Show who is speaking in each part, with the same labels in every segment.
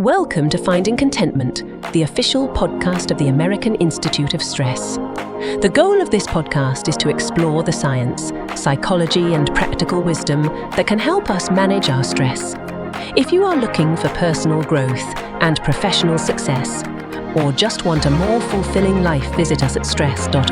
Speaker 1: Welcome to Finding Contentment, the official podcast of the American Institute of Stress. The goal of this podcast is to explore the science, psychology, and practical wisdom that can help us manage our stress. If you are looking for personal growth and professional success, or just want a more fulfilling life, visit us at stress.org.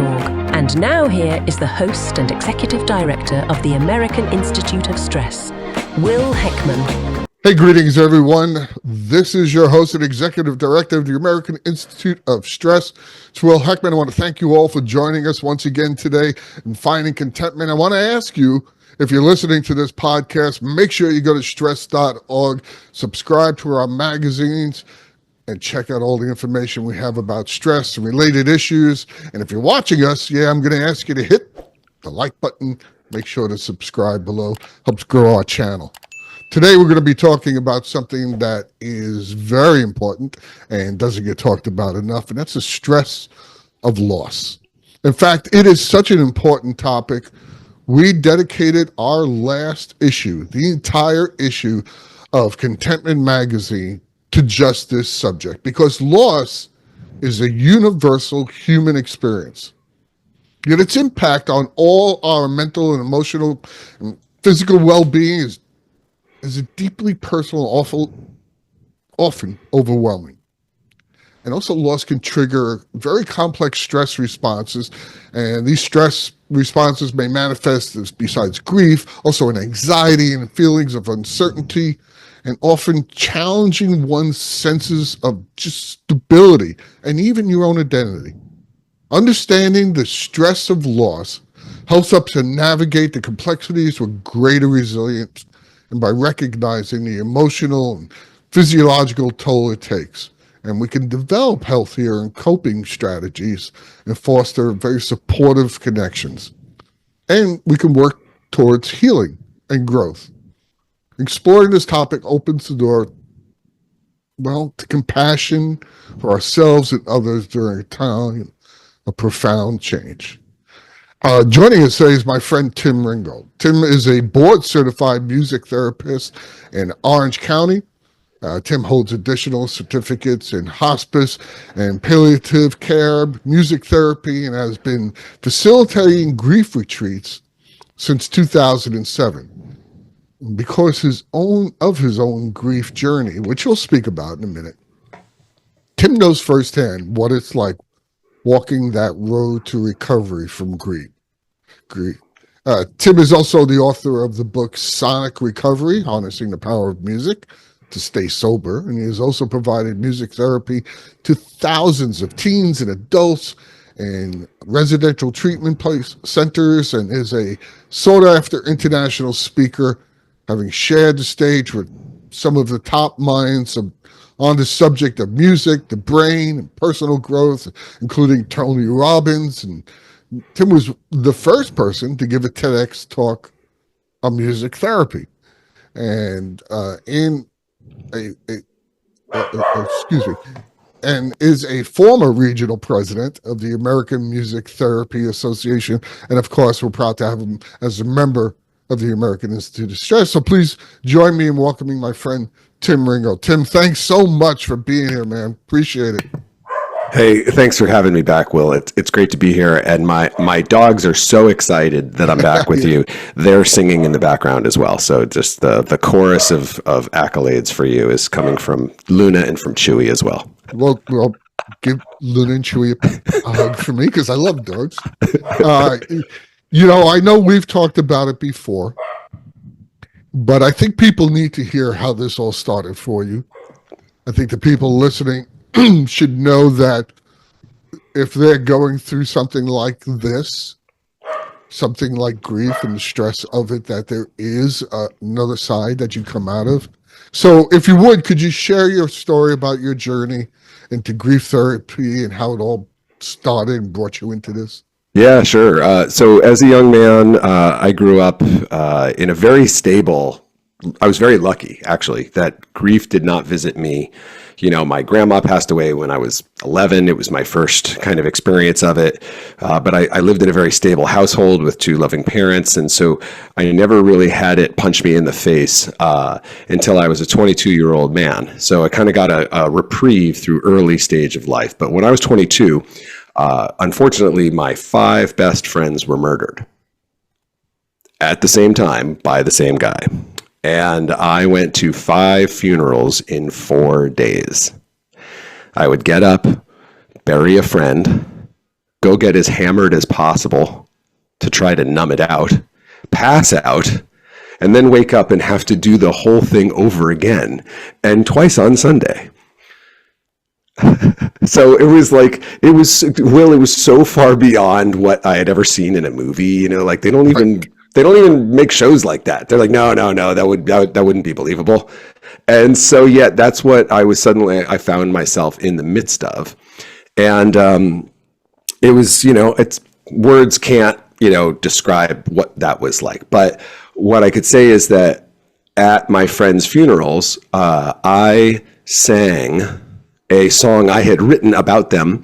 Speaker 1: And now here is the host and executive director of the American Institute of Stress, Will Heckman.
Speaker 2: Hey, greetings, everyone. This is your host and executive director of the American Institute of Stress. It's Will Heckman. I want to thank you all for joining us once again today in Finding Contentment. I want to ask you, if you're listening to this podcast, make sure you go to stress.org, subscribe to our magazines, and check out all the information we have about stress and related issues. And if you're watching us, I'm going to ask you to hit the like button. Make sure to subscribe below. Helps grow our channel. Today, we're going to be talking about something that is very important and doesn't get talked about enough, and that's the stress of loss. In fact, it is such an important topic. We dedicated our last issue, the entire issue of Contentment Magazine, to just this subject, because loss is a universal human experience. Yet its impact on all our mental and emotional and physical well-being is a deeply personal, often overwhelming. And also loss can trigger very complex stress responses. And these stress responses may manifest as, besides grief, also in anxiety and feelings of uncertainty, and often challenging one's senses of just stability and even your own identity. Understanding the stress of loss helps us to navigate the complexities with greater resilience, and by recognizing the emotional and physiological toll it takes. And we can develop healthier and coping strategies and foster very supportive connections. And we can work towards healing and growth. Exploring this topic opens the door, to compassion for ourselves and others during a time of profound change. Joining us today is my friend Tim Ringgold. Tim is a board-certified music therapist in Orange County. Tim holds additional certificates in hospice and palliative care, music therapy, and has been facilitating grief retreats since 2007. Because his own grief journey, which we'll speak about in a minute, Tim knows firsthand what it's like walking that road to recovery from grief. Tim is also the author of the book Sonic Recovery, Harnessing the Power of Music to Stay Sober, and he has also provided music therapy to thousands of teens and adults in residential treatment centers, and is a sought-after international speaker, having shared the stage with some of the top minds on the subject of music, the brain, and personal growth, including Tony Robbins. And Tim was the first person to give a TEDx talk on music therapy, and and is a former regional president of the American Music Therapy Association. And of course, we're proud to have him as a member of the American Institute of Stress. So please join me in welcoming my friend Tim Ringgold. Tim, thanks so much for being here, man. Appreciate it.
Speaker 3: Hey, thanks for having me back, Will. It's great to be here, and my dogs are so excited that I'm back with you. They're singing in the background as well, so just the chorus of accolades for you is coming from Luna and from Chewy as well.
Speaker 2: Well, give Luna and Chewy a hug for me, because I love dogs. I know we've talked about it before, but I think people need to hear how this all started for you. I think the people listening should know that if they're going through something like this, something like grief and the stress of it, that there is another side that you come out of. So if you would, could you share your story about your journey into grief therapy and how it all started and brought you into this?
Speaker 3: Yeah, sure. So as a young man, I grew up in a very stable I was very lucky, actually, that grief did not visit me. You know, my grandma passed away when I was 11. It was my first kind of experience of it. But I lived in a very stable household with two loving parents. And so I never really had it punch me in the face until I was a 22-year-old man. So I kind of got a reprieve through early stage of life. But when I was 22, unfortunately, my 5 best friends were murdered at the same time by the same guy. And I went to 5 funerals in 4 days. I would get up, bury a friend, go get as hammered as possible to try to numb it out, pass out, and then wake up and have to do the whole thing over again, and twice on Sunday. So it was so far beyond what I had ever seen in a movie. You know, like they don't even make shows like that. They're like, no, that wouldn't be believable. And so, yeah, that's what I found myself in the midst of. And it was, it's words can't, describe what that was like. But what I could say is that at my friends' funerals, I sang a song I had written about them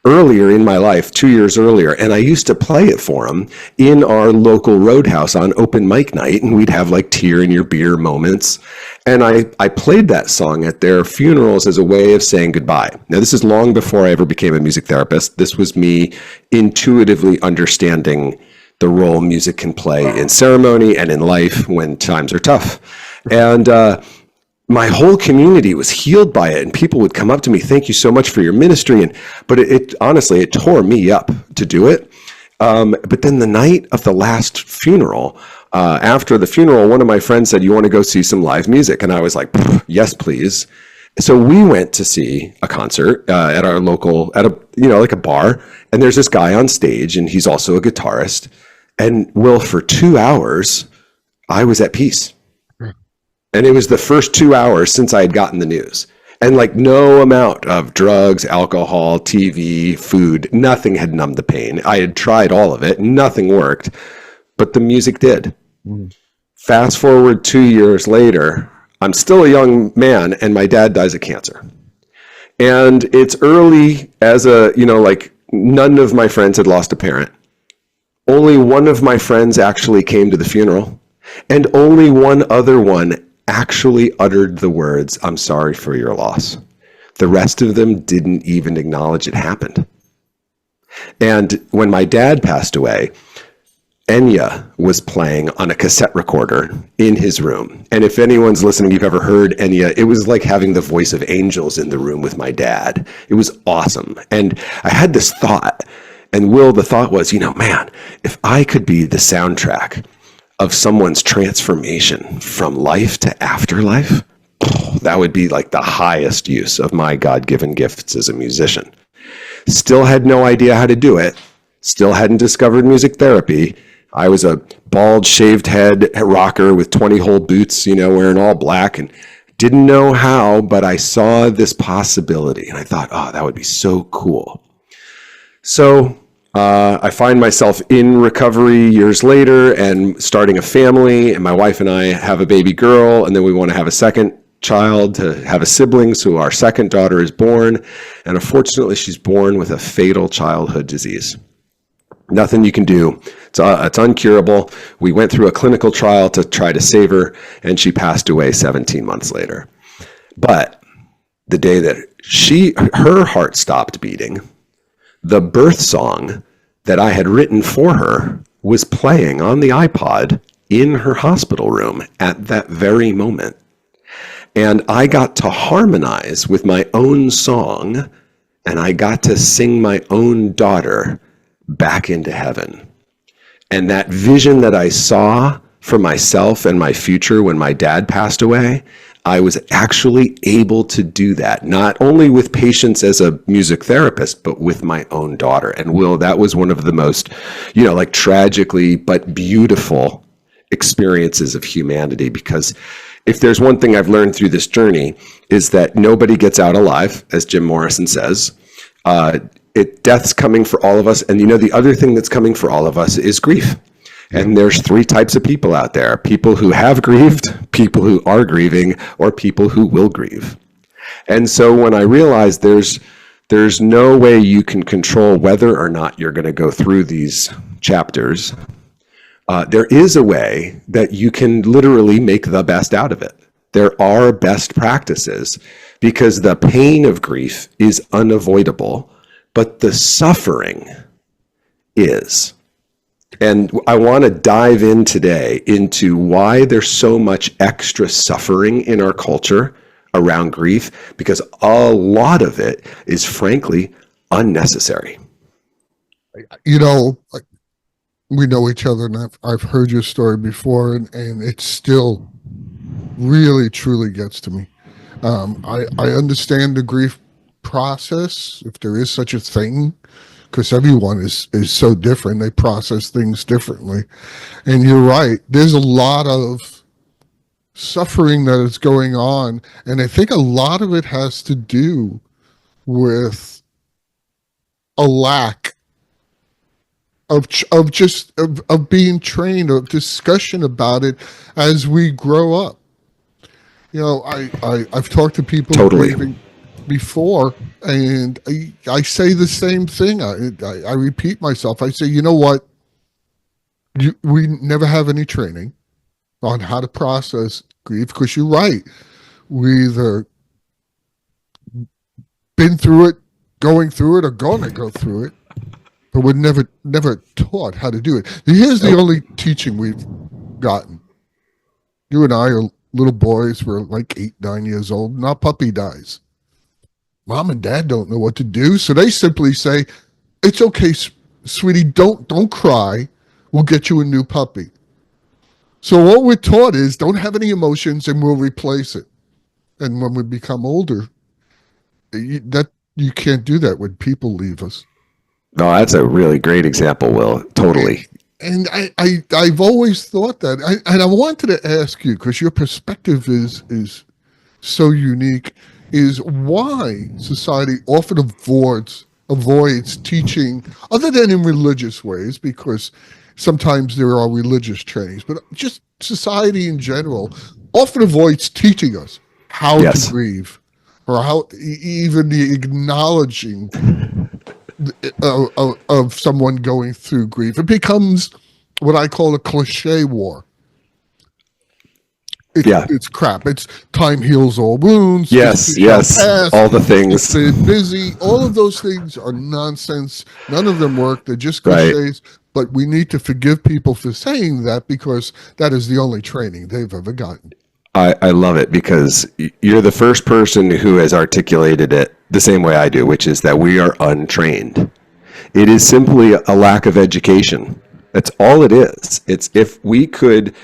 Speaker 3: earlier in my life, 2 years earlier, and I used to play it for them in our local roadhouse on open mic night, and we'd have like tear in your beer moments. And I played that song at their funerals as a way of saying goodbye. Now, this is long before I ever became a music therapist. This was me intuitively understanding the role music can play in ceremony and in life when times are tough. And my whole community was healed by it, and people would come up to me, thank you so much for your ministry. But it honestly, it tore me up to do it. But then the night of the last funeral, after the funeral, one of my friends said, you want to go see some live music? And I was like, yes, please. So we went to see a concert at our local, like a bar. And there's this guy on stage, and he's also a guitarist. And for 2 hours, I was at peace. And it was the first 2 hours since I had gotten the news. And like no amount of drugs, alcohol, TV, food, nothing had numbed the pain. I had tried all of it. Nothing worked, but the music did. Fast forward 2 years later, I'm still a young man and my dad dies of cancer. And it's early none of my friends had lost a parent. Only one of my friends actually came to the funeral, and only one other one actually uttered the words, I'm sorry for your loss. The rest of them didn't even acknowledge it happened. And when my dad passed away, Enya was playing on a cassette recorder in his room. And if anyone's listening, you've ever heard Enya, it was like having the voice of angels in the room with my dad. It was awesome. And I had this thought, and the thought was, man, if I could be the soundtrack of someone's transformation from life to afterlife, that would be like the highest use of my God-given gifts as a musician. Still had no idea how to do it. Still hadn't discovered music therapy. I was a bald, shaved head rocker with 20-hole boots, wearing all black, and didn't know how, but I saw this possibility, and I thought, that would be so cool. So I find myself in recovery years later and starting a family, and my wife and I have a baby girl, and then we want to have a second child, to have a sibling. So our second daughter is born, and unfortunately she's born with a fatal childhood disease. Nothing you can do. It's uncurable. We went through a clinical trial to try to save her, and she passed away 17 months later. But the day that her heart stopped beating, the birth song that I had written for her was playing on the iPod in her hospital room at that very moment. And I got to harmonize with my own song, and I got to sing my own daughter back into heaven. And that vision that I saw for myself and my future when my dad passed away, I was actually able to do that, not only with patients as a music therapist, but with my own daughter. And that was one of the most, tragically but beautiful experiences of humanity, because if there's one thing I've learned through this journey is that nobody gets out alive, as Jim Morrison says. Death's coming for all of us. And the other thing that's coming for all of us is grief. And there's three types of people out there: people who have grieved, people who are grieving, or people who will grieve. And so when I realized there's no way you can control whether or not you're going to go through these chapters, there is a way that you can literally make the best out of it. There are best practices, because the pain of grief is unavoidable, but the suffering is. And I want to dive in today into why there's so much extra suffering in our culture around grief, because a lot of it is frankly unnecessary.
Speaker 2: You know, we know each other, and I've heard your story before, and it still really, truly gets to me. I understand the grief process, if there is such a thing, because everyone is so different. They process things differently. And you're right. There's a lot of suffering that is going on. And I think a lot of it has to do with a lack of being trained, of discussion about it as we grow up. You know, I've talked to people
Speaker 3: Totally.
Speaker 2: before, and I say the same thing. I repeat myself. I say, you know what? We never have any training on how to process grief, because you're right. We either been through it, going through it, or going to go through it, but we're never taught how to do it. Here's the only teaching we've gotten. You and I are little boys. We're like 8, 9 years old, and our puppy dies. Mom and Dad don't know what to do, so they simply say, "It's okay, sweetie. Don't cry. We'll get you a new puppy." So what we're taught is, don't have any emotions, and we'll replace it. And when we become older, you can't do that when people leave us.
Speaker 3: No, that's a really great example, Will. Totally.
Speaker 2: And I've always thought that, and I wanted to ask you, because your perspective is so unique, is why society often avoids teaching, other than in religious ways, because sometimes there are religious trainings, but just society in general often avoids teaching us how to grieve, or how even the acknowledging of someone going through grief. It becomes what I call a cliche war. It's crap. It's time heals all wounds.
Speaker 3: Yes, all the things.
Speaker 2: It's busy. All of those things are nonsense. None of them work. They're just cliches. Right. But we need to forgive people for saying that, because that is the only training they've ever gotten.
Speaker 3: I love it, because you're the first person who has articulated it the same way I do, which is that we are untrained. It is simply a lack of education. That's all it is. It's if we could,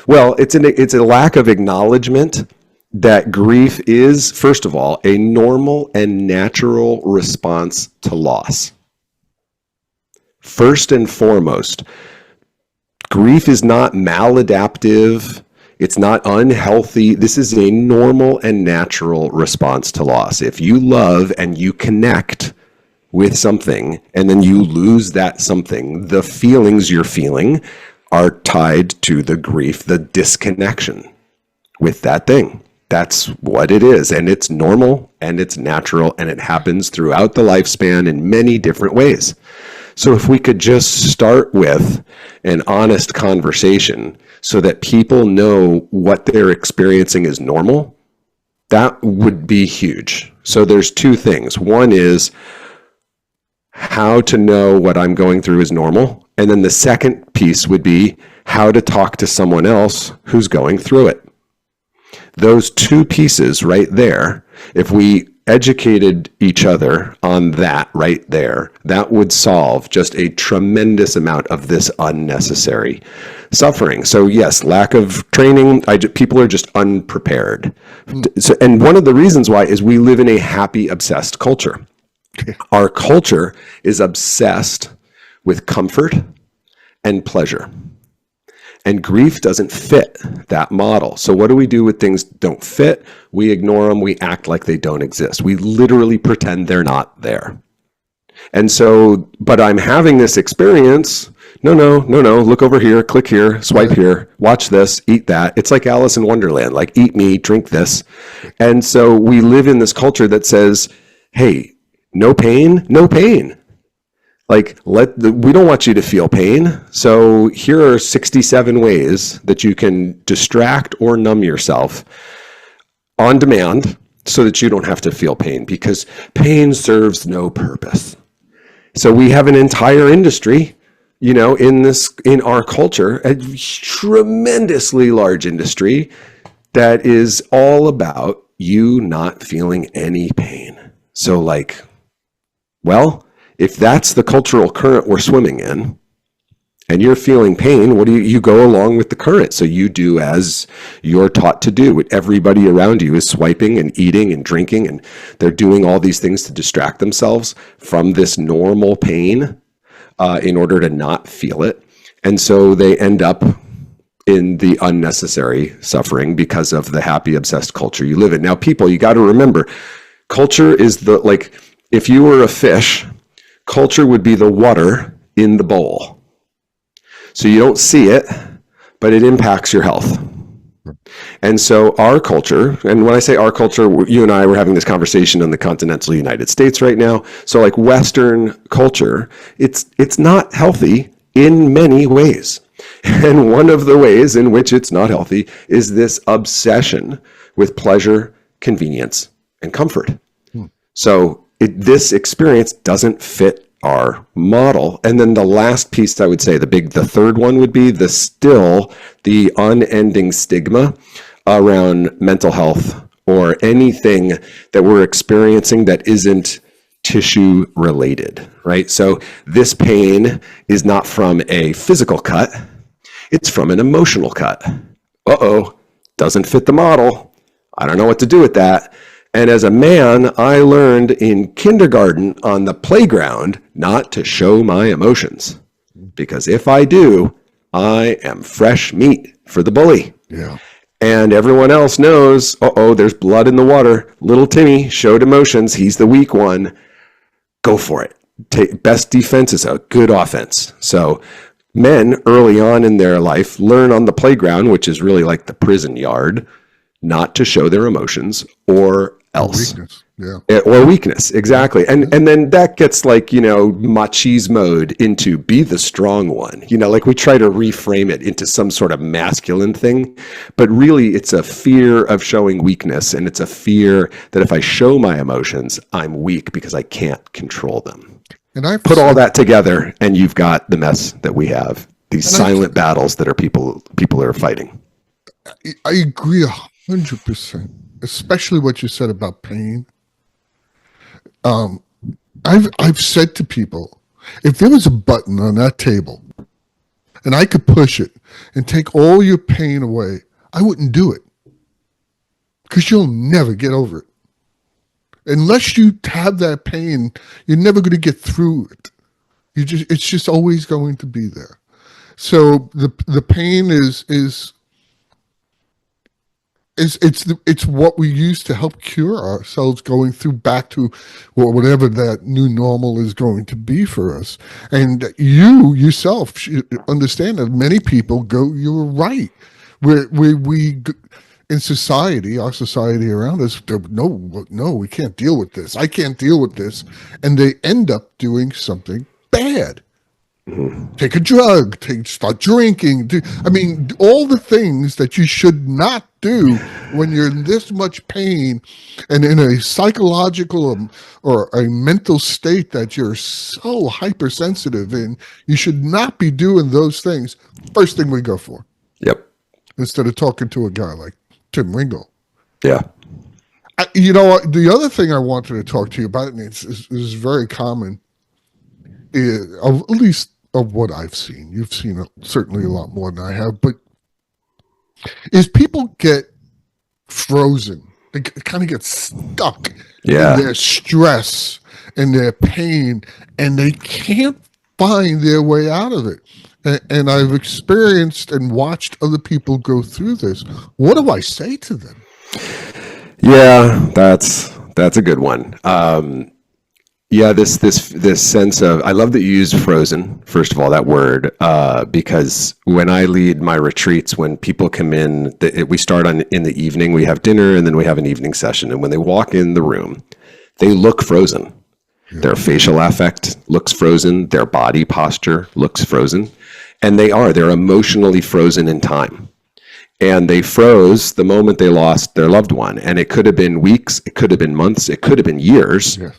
Speaker 3: well, it's a lack of acknowledgement that grief is, first of all, a normal and natural response to loss. First and foremost, grief is not maladaptive. It's not unhealthy. This is a normal and natural response to loss. If you love and you connect with something, and then you lose that something, the feelings you're feeling are tied to the grief, the disconnection with that thing. That's what it is. And it's normal and it's natural, and it happens throughout the lifespan in many different ways. So if we could just start with an honest conversation so that people know what they're experiencing is normal, that would be huge. So there's two things. One is how to know what I'm going through is normal. And then the second piece would be how to talk to someone else who's going through it. Those two pieces right there, if we educated each other on that right there, that would solve just a tremendous amount of this unnecessary suffering. So yes, lack of training, people are just unprepared. So, and one of the reasons why is we live in a happy, obsessed culture. Our culture is obsessed with comfort and pleasure. And grief doesn't fit that model. So what do we do when things don't fit? We ignore them. We act like they don't exist. We literally pretend they're not there. And so, but I'm having this experience No, look over here, click here, swipe here, watch this, eat that. It's like Alice in Wonderland, like eat me, drink this. And so we live in this culture that says, hey, no pain, no pain. Like, we don't want you to feel pain. So here are 67 ways that you can distract or numb yourself on demand so that you don't have to feel pain, because pain serves no purpose. So we have an entire industry, in our culture, a tremendously large industry that is all about you not feeling any pain. So if that's the cultural current we're swimming in, and you're feeling pain, what do you go along with the current? So you do as you're taught to do. Everybody around you is swiping and eating and drinking, and they're doing all these things to distract themselves from this normal pain in order to not feel it. And so they end up in the unnecessary suffering because of the happy, obsessed culture you live in. Now, people, you got to remember, culture is if you were a fish, culture would be the water in the bowl. So you don't see it, but it impacts your health. And so our culture, and when I say our culture, you and I were having this conversation in the continental United States right now. So Western culture, it's not healthy in many ways. And one of the ways in which it's not healthy is this obsession with pleasure, convenience, and comfort. So this experience doesn't fit our model. And then the last piece I would say, the third one would be the unending stigma around mental health or anything that we're experiencing that isn't tissue related, right? So this pain is not from a physical cut, it's from an emotional cut. Doesn't fit the model. I don't know what to do with that. And as a man, I learned in kindergarten on the playground not to show my emotions, because if I do, I am fresh meat for the bully.
Speaker 2: Yeah.
Speaker 3: And everyone else knows, there's blood in the water. Little Timmy showed emotions. He's the weak one. Go for it. Best defense is a good offense. So men early on in their life learn on the playground, which is really like the prison yard, not to show their emotions or else.
Speaker 2: Weakness. Yeah.
Speaker 3: Or weakness, exactly. And then that gets machismoed into be the strong one. We try to reframe it into some sort of masculine thing, but really it's a fear of showing weakness, and it's a fear that if I show my emotions, I'm weak because I can't control them. And I put all that together, and you've got the mess that we have. These silent battles that are people are fighting.
Speaker 2: I agree 100%, especially what you said about pain. I've said to people, if there was a button on that table and I could push it and take all your pain away, I wouldn't do it, because you'll never get over it. Unless you have that pain, you're never going to get through it. It's just always going to be there. So the pain is it's what we use to help cure ourselves going through back to whatever that new normal is going to be for us. And you yourself should understand that many people go, you're right. We in society, our society around us, no, we can't deal with this. I can't deal with this. And they end up doing something bad. Take a drug, start drinking. All the things that you should not do when you're in this much pain and in a psychological or a mental state that you're so hypersensitive in. You should not be doing those things. First thing we go for.
Speaker 3: Yep.
Speaker 2: Instead of talking to a guy like Tim Ringgold.
Speaker 3: Yeah.
Speaker 2: The other thing I wanted to talk to you about, and it's very common, at least of what I've seen. You've seen certainly a lot more than I have, but is people get frozen. They kind of get stuck in their stress and their pain, and they can't find their way out of it. And I've experienced and watched other people go through this. What do I say to them?
Speaker 3: Yeah, that's a good one. Yeah, this sense of, I love that you use frozen, first of all, that word, because when I lead my retreats, when people come in, we start in the evening, we have dinner, and then we have an evening session. And when they walk in the room, they look frozen. Their facial affect looks frozen. Their body posture looks frozen. And they're emotionally frozen in time. And they froze the moment they lost their loved one. And it could have been weeks, it could have been months, it could have been years. Yeah.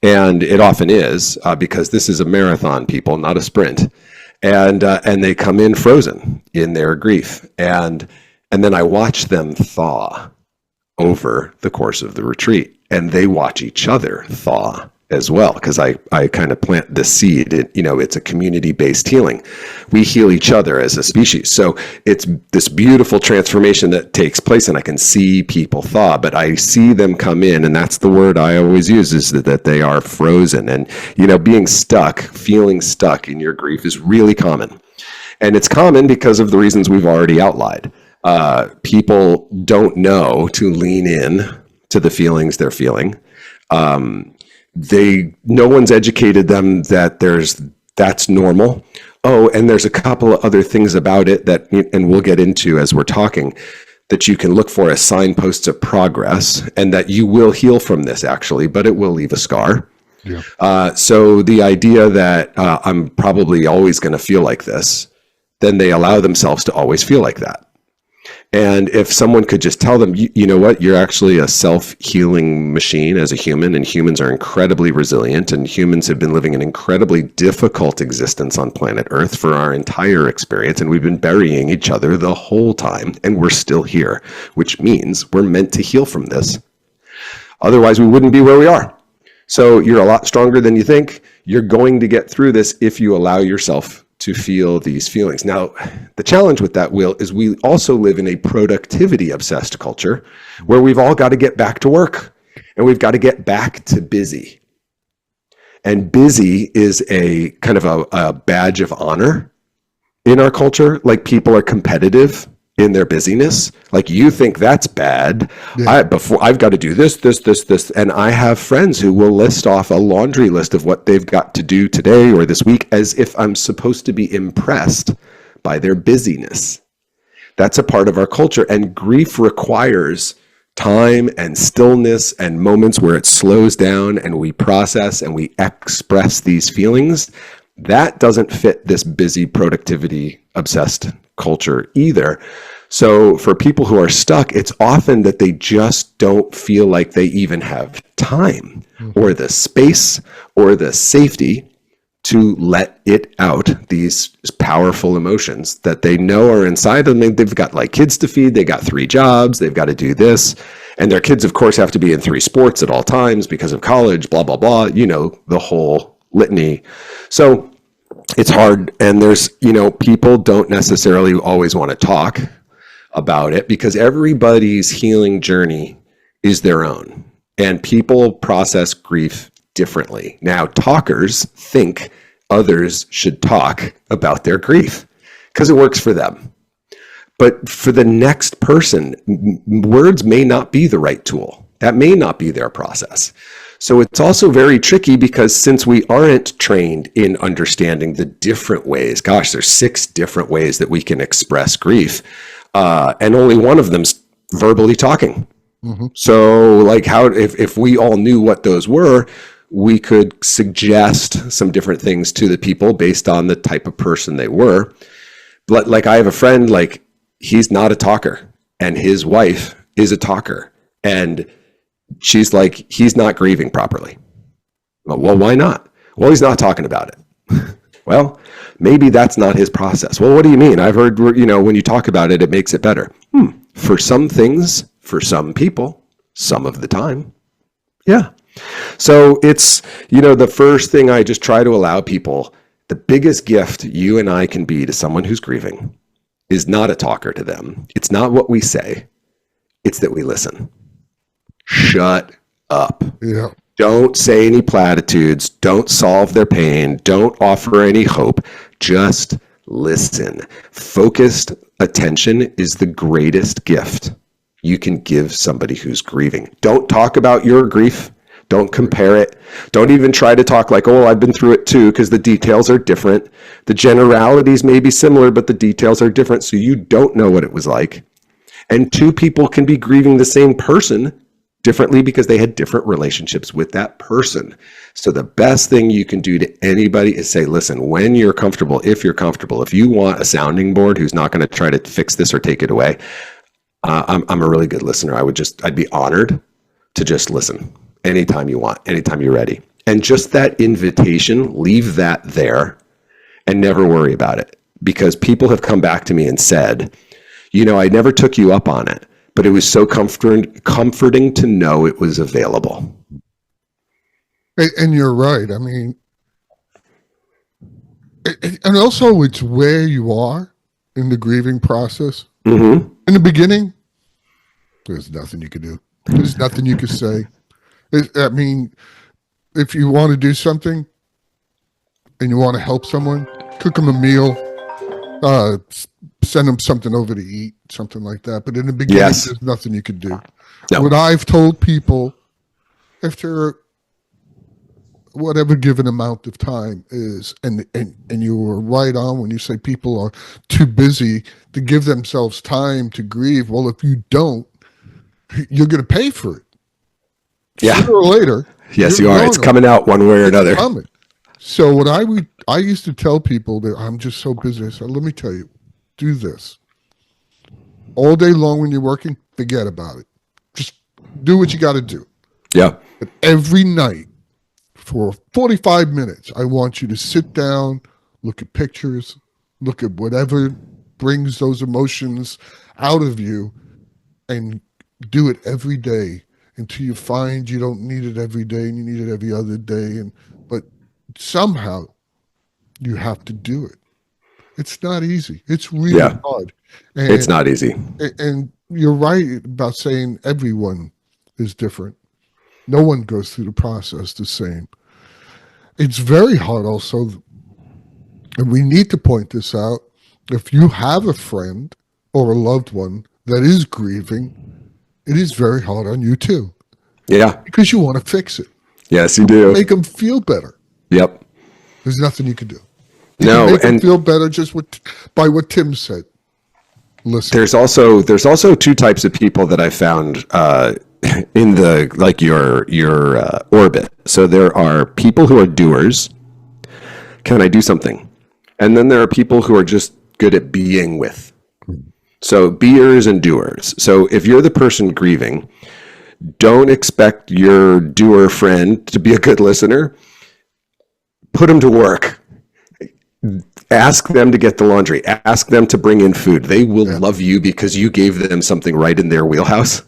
Speaker 3: And it often is, because this is a marathon, people, not a sprint. And they come in frozen in their grief. And then I watch them thaw over the course of the retreat. And they watch each other thaw as well, because I kind of plant the seed. It's a community-based healing. We heal each other as a species. So it's this beautiful transformation that takes place, and I can see people thaw, but I see them come in, and that's the word I always use, is that they are frozen. And, being stuck, feeling stuck in your grief is really common. And it's common because of the reasons we've already outlined. People don't know to lean in to the feelings they're feeling. No one's educated them that that's normal. Oh, and there's a couple of other things about it and we'll get into as we're talking, that you can look for as signposts of progress, and that you will heal from this actually, but it will leave a scar. Yeah. So the idea that I'm probably always going to feel like this, then they allow themselves to always feel like that. And if someone could just tell them, you know what, you're actually a self-healing machine as a human, and humans are incredibly resilient, and humans have been living an incredibly difficult existence on planet Earth for our entire experience, and we've been burying each other the whole time, and we're still here, which means we're meant to heal from this. Otherwise, we wouldn't be where we are. So you're a lot stronger than you think. You're going to get through this if you allow yourself to feel these feelings. Now, the challenge with that, Will, is we also live in a productivity-obsessed culture where we've all got to get back to work, and we've got to get back to busy. And busy is a kind of a badge of honor in our culture. Like, people are competitive in their busyness. Like, you think that's bad. Yeah. I've got to do this, and I have friends who will list off a laundry list of what they've got to do today or this week, as if I'm supposed to be impressed by their busyness. That's a part of our culture, and grief requires time and stillness and moments where it slows down and we process and we express these feelings. That doesn't fit this busy, productivity obsessed culture either. So for people who are stuck, it's often that they just don't feel like they even have time or the space or the safety to let it out, these powerful emotions that they know are inside them. They've got like kids to feed, they got 3 jobs, they've got to do this. And their kids, of course, have to be in 3 sports at all times because of college, blah, blah, blah, the whole litany. So it's hard, and there's, people don't necessarily always want to talk about it because everybody's healing journey is their own, and people process grief differently. Now, talkers think others should talk about their grief because it works for them. But for the next person, words may not be the right tool. That may not be their process. So it's also very tricky because since we aren't trained in understanding the different ways, there's 6 different ways that we can express grief, and only one of them's verbally talking. Mm-hmm. So like if we all knew what those were, we could suggest some different things to the people based on the type of person they were. But like, I have a friend, like, he's not a talker, and his wife is a talker, and she's like, he's not grieving properly. Well, why not? Well, he's not talking about it. Well, maybe that's not his process. Well, what do you mean? I've heard, when you talk about it, it makes it better. For some things, for some people, some of the time. Yeah. So it's, the first thing I just try to allow people, the biggest gift you and I can be to someone who's grieving is not a talker to them. It's not what we say. It's that we listen. Shut up. Yeah. Don't say any platitudes. Don't solve their pain. Don't offer any hope. Just listen. Focused attention is the greatest gift you can give somebody who's grieving. Don't talk about your grief. Don't compare it. Don't even try to talk like, oh, I've been through it too, because the details are different. The generalities may be similar, but the details are different. So you don't know what it was like. And two people can be grieving the same person differently because they had different relationships with that person. So the best thing you can do to anybody is say, listen, when you're comfortable, if you want a sounding board who's not going to try to fix this or take it away, I'm a really good listener. I'd be honored to just listen anytime you want, anytime you're ready. And just that invitation, leave that there and never worry about it. Because people have come back to me and said, I never took you up on it, but it was so comforting to know it was available.
Speaker 2: And you're right. I mean, and also it's where you are in the grieving process. Mm-hmm. In the beginning, there's nothing you can do. There's nothing you can say. I mean, if you want to do something and you want to help someone, cook them a meal, send them something over to eat, something like that. But in the beginning, There's nothing you can do. No. What I've told people, after whatever given amount of time is, and you were right on when you say people are too busy to give themselves time to grieve. Well, if you don't, you're going to pay for it.
Speaker 3: Yeah.
Speaker 2: Sooner or later.
Speaker 3: Yes, you are. It's coming out one way or another.
Speaker 2: Coming. So what I used to tell people that I'm just so busy. I said, let me tell you, do this. All day long when you're working, forget about it. Just do what you got to do.
Speaker 3: Yeah.
Speaker 2: But every night for 45 minutes, I want you to sit down, look at pictures, look at whatever brings those emotions out of you, and do it every day until you find you don't need it every day and you need it every other day. But somehow you have to do it. It's not easy. It's really hard. And
Speaker 3: it's not easy.
Speaker 2: And you're right about saying everyone is different. No one goes through the process the same. It's very hard also, and we need to point this out, if you have a friend or a loved one that is grieving, it is very hard on you too.
Speaker 3: Yeah.
Speaker 2: Because you want to fix it.
Speaker 3: Yes, you do.
Speaker 2: Make them feel better.
Speaker 3: Yep.
Speaker 2: There's nothing you can do. Make them feel better just by what Tim said. Listen.
Speaker 3: There's also two types of people that I found in your orbit. So there are people who are doers. Can I do something? And then there are people who are just good at being with. So beers and doers. So if you're the person grieving, don't expect your doer friend to be a good listener. Put them to work. Ask them to get the laundry. Ask them to bring in food. They will love you because you gave them something right in their wheelhouse.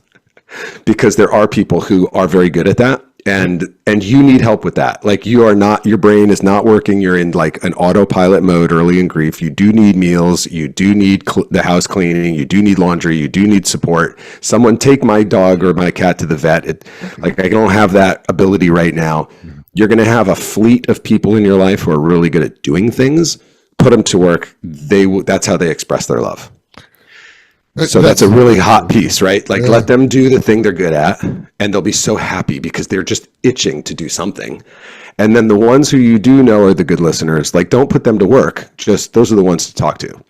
Speaker 3: Because there are people who are very good at that. And you need help with that. Like your brain is not working. You're in like an autopilot mode early in grief. You do need meals. You do need the house cleaning. You do need laundry. You do need support. Someone take my dog or my cat to the vet. I don't have that ability right now. You're going to have a fleet of people in your life who are really good at doing things. Put them to work. That's how they express their love. So that's a really hot piece, right? Like let them do the thing they're good at, and they'll be so happy because they're just itching to do something. And then the ones who you do know are the good listeners, like don't put them to work. Just those are the ones to talk to.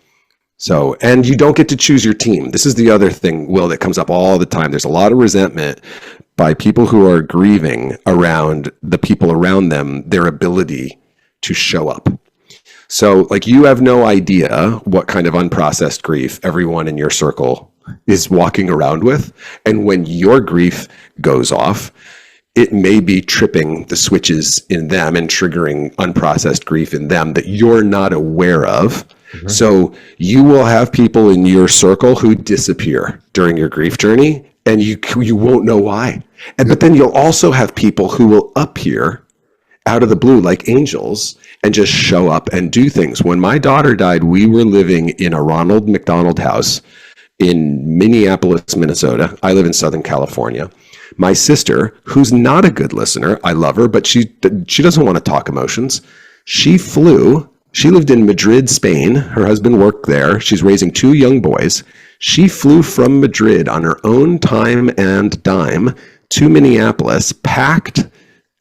Speaker 3: So, and you don't get to choose your team. This is the other thing, Will, that comes up all the time. There's a lot of resentment by people who are grieving around the people around them, their ability to show up. So like you have no idea what kind of unprocessed grief everyone in your circle is walking around with. And when your grief goes off, it may be tripping the switches in them and triggering unprocessed grief in them that you're not aware of. Mm-hmm. So you will have people in your circle who disappear during your grief journey and you won't know why. But then you'll also have people who will appear out of the blue like angels and just show up and do things. When my daughter died, we were living in a Ronald McDonald house in Minneapolis, Minnesota. I live in Southern California. My sister, who's not a good listener, I love her, but she doesn't want to talk emotions. She flew. She lived in Madrid, Spain. Her husband worked there. She's raising 2 young boys. She flew from Madrid on her own time and dime to Minneapolis, packed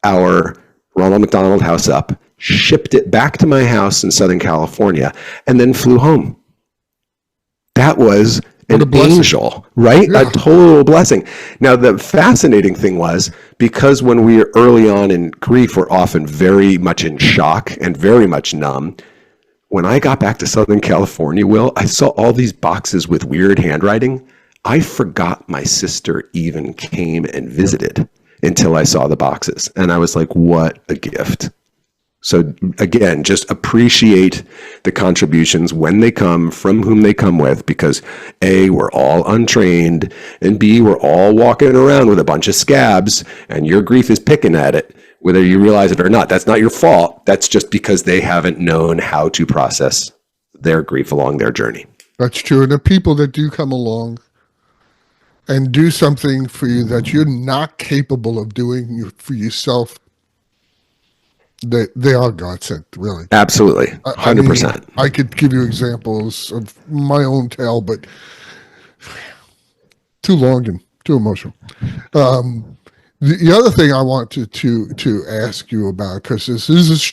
Speaker 3: our Ronald McDonald House up, shipped it back to my house in Southern California, and then flew home. That was an angel, right?
Speaker 2: Yeah.
Speaker 3: A total blessing. Now, the fascinating thing was, because when we are early on in grief, we're often very much in shock and very much numb. When I got back to Southern California, Will, I saw all these boxes with weird handwriting. I forgot my sister even came and visited until I saw the boxes. And I was like, what a gift. So again, just appreciate the contributions when they come, from whom they come with, because A, we're all untrained, and B, we're all walking around with a bunch of scabs, and your grief is picking at it, whether you realize it or not. That's not your fault. That's just because they haven't known how to process their grief along their journey.
Speaker 2: That's true. And the people that do come along and do something for you that you're not capable of doing for yourself, they are God sent, really.
Speaker 3: Absolutely, 100%.
Speaker 2: I could give you examples of my own tale, but too long and too emotional. The other thing I want to ask you about, because this is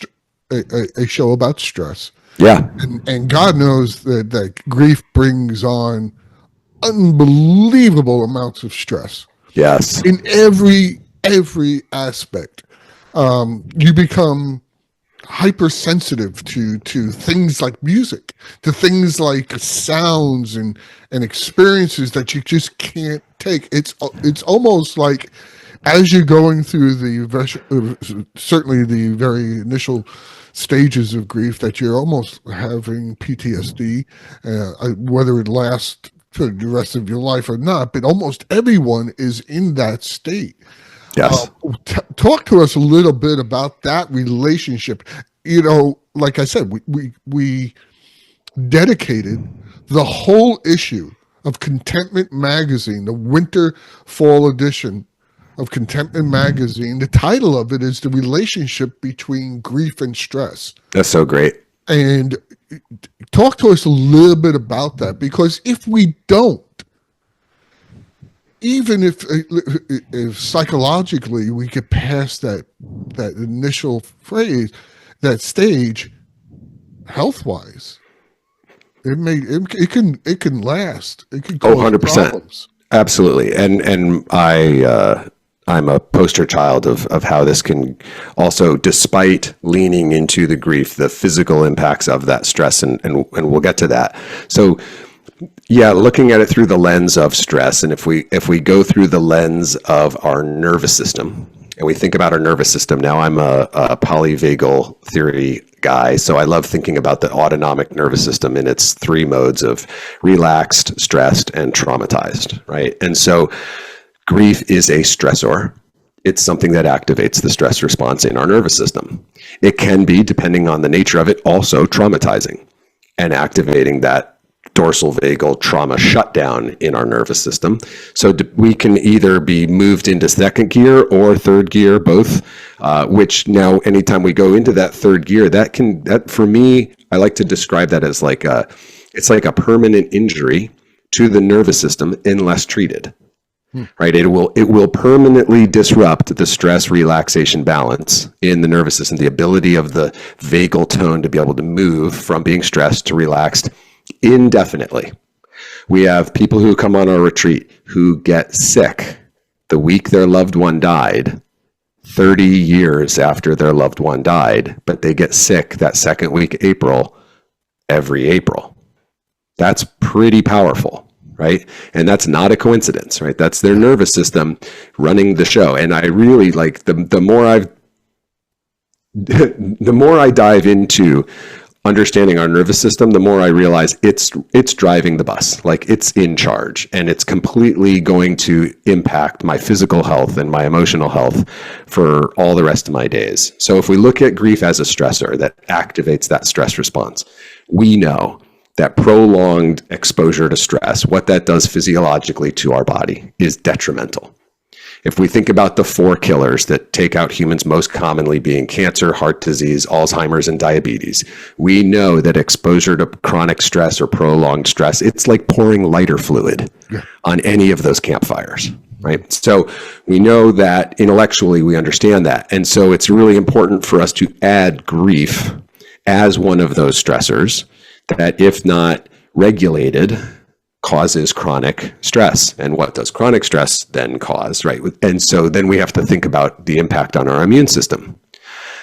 Speaker 2: a show about stress.
Speaker 3: Yeah.
Speaker 2: And God knows that grief brings on unbelievable amounts of stress.
Speaker 3: Yes.
Speaker 2: In every aspect. You become hypersensitive to things like music, to things like sounds and experiences that you just can't take. It's almost like, as you're going through certainly the very initial stages of grief, that you're almost having PTSD, whether it lasts for the rest of your life or not, but almost everyone is in that state.
Speaker 3: Yes.
Speaker 2: Talk to us a little bit about that relationship. You know, like I said, we dedicated the whole issue of Contentment Magazine, the winter fall edition of Contentment Magazine. The title of it is The Relationship Between Grief and Stress.
Speaker 3: That's so great.
Speaker 2: And talk to us a little bit about that, because if we don't, even if psychologically we get past that initial phase, that stage, health-wise, it can last. It can cause
Speaker 3: 100%.
Speaker 2: problems.
Speaker 3: Absolutely. And I'm a poster child of how this can also, despite leaning into the grief, the physical impacts of that stress, and we'll get to that. So yeah, looking at it through the lens of stress, and if we go through the lens of our nervous system, and we think about our nervous system. Now, I'm a polyvagal theory guy, so I love thinking about the autonomic nervous system in its three modes of relaxed, stressed, and traumatized, right? And so grief is a stressor. It's something that activates the stress response in our nervous system. It can be, depending on the nature of it, also traumatizing and activating that dorsal vagal trauma shutdown in our nervous system. So we can either be moved into second gear or third gear, both, which now anytime we go into that third gear, that for me, I like to describe that as it's like a permanent injury to the nervous system unless treated. Right? It will permanently disrupt the stress relaxation balance in the nervous system, the ability of the vagal tone to be able to move from being stressed to relaxed indefinitely. We have people who come on our retreat who get sick the week their loved one died, 30 years after their loved one died, but they get sick that second week of April, every April. That's pretty powerful, right? And that's not a coincidence, right? That's their nervous system running the show. And I really like the more I dive into understanding our nervous system, the more I realize it's driving the bus, like it's in charge, and it's completely going to impact my physical health and my emotional health for all the rest of my days. So if we look at grief as a stressor that activates that stress response, we know that prolonged exposure to stress, what that does physiologically to our body is detrimental. If we think about the four killers that take out humans, most commonly being cancer, heart disease, Alzheimer's, and diabetes, we know that exposure to chronic stress or prolonged stress, it's like pouring lighter fluid on any of those campfires, right? So we know that intellectually we understand that. And so it's really important for us to add grief as one of those stressors that, if not regulated, causes chronic stress. And what does chronic stress then cause, right? And so then we have to think about the impact on our immune system,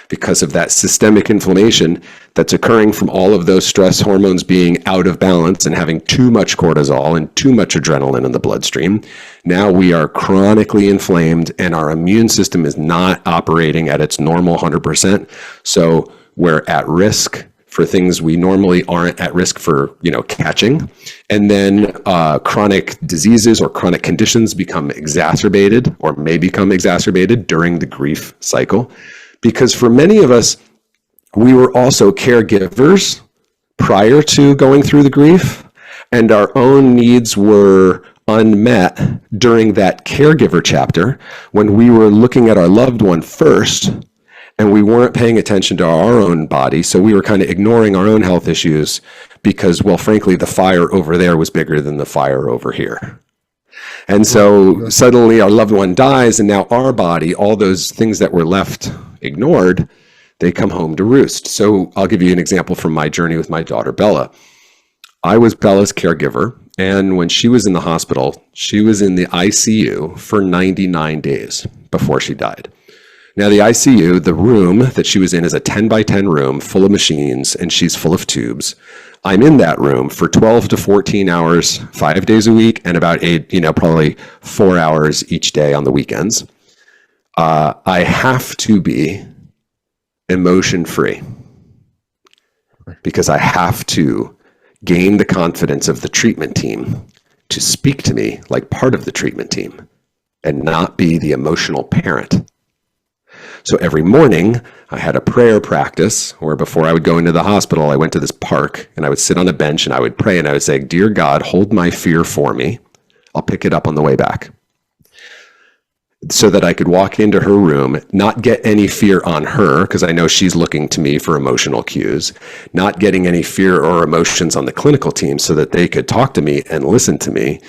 Speaker 3: because of that systemic inflammation that's occurring from all of those stress hormones being out of balance and having too much cortisol and too much adrenaline in the bloodstream. Now we are chronically inflamed and our immune system is not operating at its normal 100%. So we're at risk for things we normally aren't at risk for, catching. And then chronic diseases or chronic conditions become exacerbated or may become exacerbated during the grief cycle. Because for many of us, we were also caregivers prior to going through the grief, and our own needs were unmet during that caregiver chapter when we were looking at our loved one first, and we weren't paying attention to our own body. So we were kind of ignoring our own health issues because, well, frankly, the fire over there was bigger than the fire over here. And so suddenly our loved one dies, and now our body, all those things that were left ignored, they come home to roost. So I'll give you an example from my journey with my daughter, Bella. I was Bella's caregiver, and when she was in the hospital, she was in the ICU for 99 days before she died. Now, the ICU, the room that she was in, is a 10 by 10 room full of machines, and she's full of tubes. I'm in that room for 12 to 14 hours, 5 days a week, and about 8, probably 4 hours each day on the weekends. I have to be emotion free because I have to gain the confidence of the treatment team to speak to me like part of the treatment team and not be the emotional parent. So every morning I had a prayer practice where before I would go into the hospital, I went to this park and I would sit on a bench and I would pray and I would say, "Dear God, hold my fear for me. I'll pick it up on the way back." So that I could walk into her room, not get any fear on her, because I know she's looking to me for emotional cues, not getting any fear or emotions on the clinical team so that they could talk to me and listen to me,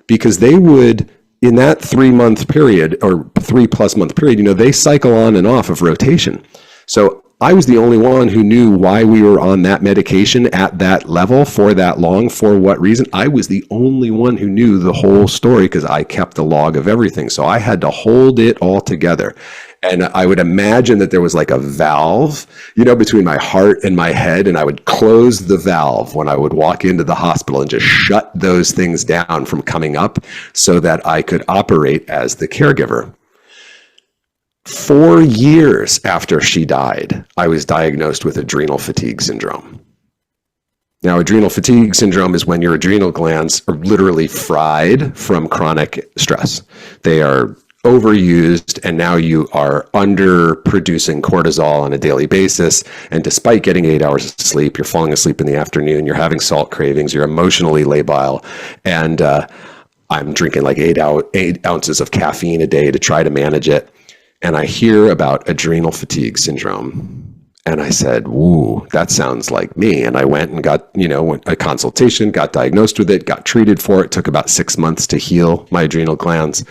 Speaker 3: because they would, in that 3-month period or 3+ month period, they cycle on and off of rotation. So I was the only one who knew why we were on that medication at that level for that long, for what reason. I was the only one who knew the whole story because I kept the log of everything. So I had to hold it all together. And I would imagine that there was like a valve, between my heart and my head. And I would close the valve when I would walk into the hospital and just shut those things down from coming up so that I could operate as the caregiver. 4 years after she died, I was diagnosed with adrenal fatigue syndrome. Now, adrenal fatigue syndrome is when your adrenal glands are literally fried from chronic stress. They are overused, and now you are underproducing cortisol on a daily basis. And despite getting 8 hours of sleep, you're falling asleep in the afternoon, you're having salt cravings, you're emotionally labile, and I'm drinking like 8 ounces of caffeine a day to try to manage it. And I hear about adrenal fatigue syndrome. And I said, "Ooh, that sounds like me." And I went and got, a consultation, got diagnosed with it, got treated for it. It took about 6 months to heal my adrenal glands.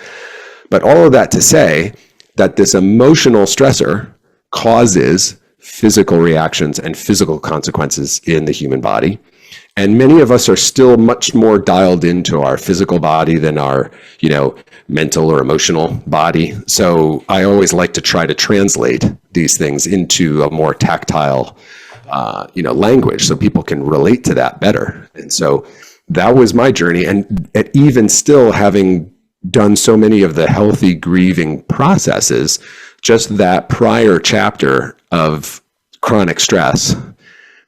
Speaker 3: But all of that to say that this emotional stressor causes physical reactions and physical consequences in the human body. And many of us are still much more dialed into our physical body than our, mental or emotional body. So I always like to try to translate these things into a more tactile, language so people can relate to that better. And so that was my journey. And even still, having done so many of the healthy grieving processes, just that prior chapter of chronic stress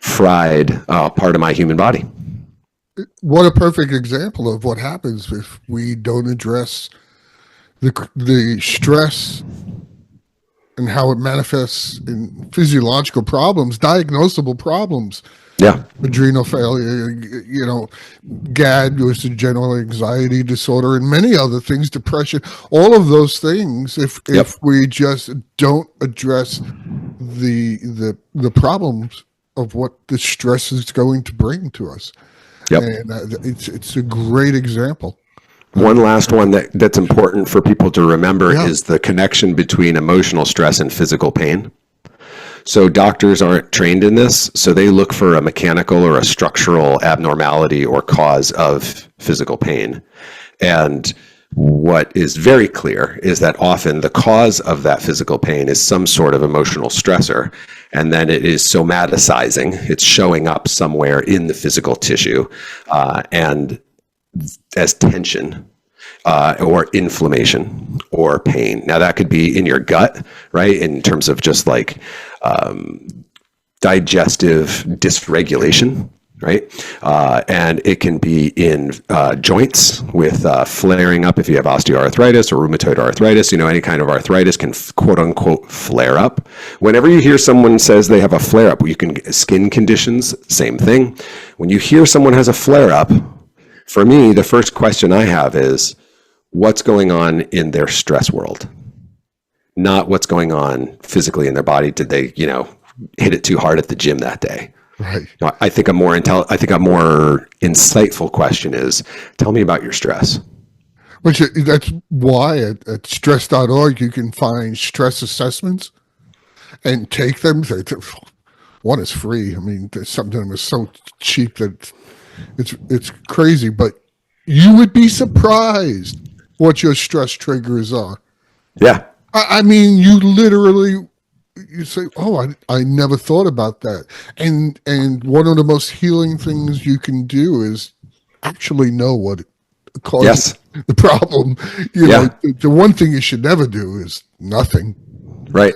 Speaker 3: fried part of my human body.
Speaker 2: What a perfect example of what happens if we don't address the stress and how it manifests in physiological problems, diagnosable problems.
Speaker 3: Yeah.
Speaker 2: Adrenal failure, GAD, which is general anxiety disorder, and many other things, depression, all of those things, if we just don't address the problems of what the stress is going to bring to us.
Speaker 3: Yep.
Speaker 2: And it's a great example.
Speaker 3: One last one that's important for people to remember is the connection between emotional stress and physical pain. So doctors aren't trained in this, so they look for a mechanical or a structural abnormality or cause of physical pain. And what is very clear is that often the cause of that physical pain is some sort of emotional stressor, and then it is somaticizing. It's showing up somewhere in the physical tissue, and as tension or inflammation or pain. Now that could be in your gut, right? In terms of just like digestive dysregulation, right? And it can be in joints with flaring up if you have osteoarthritis or rheumatoid arthritis. Any kind of arthritis can quote unquote flare up. Whenever you hear someone says they have a flare up, you can get skin conditions, same thing. When you hear someone has a flare up, for me, the first question I have is, what's going on in their stress world? Not what's going on physically in their body. Did they, hit it too hard at the gym that day?
Speaker 2: Right.
Speaker 3: I think a more insightful question is, tell me about your stress.
Speaker 2: Which that's why at stress.org you can find stress assessments and take them. One is free. I mean, something was so cheap that it's crazy, but you would be surprised what your stress triggers are.
Speaker 3: Yeah.
Speaker 2: I mean, you literally, you say, oh, I never thought about that. And one of the most healing things you can do is actually know what causes the problem. The one thing you should never do is nothing.
Speaker 3: Right.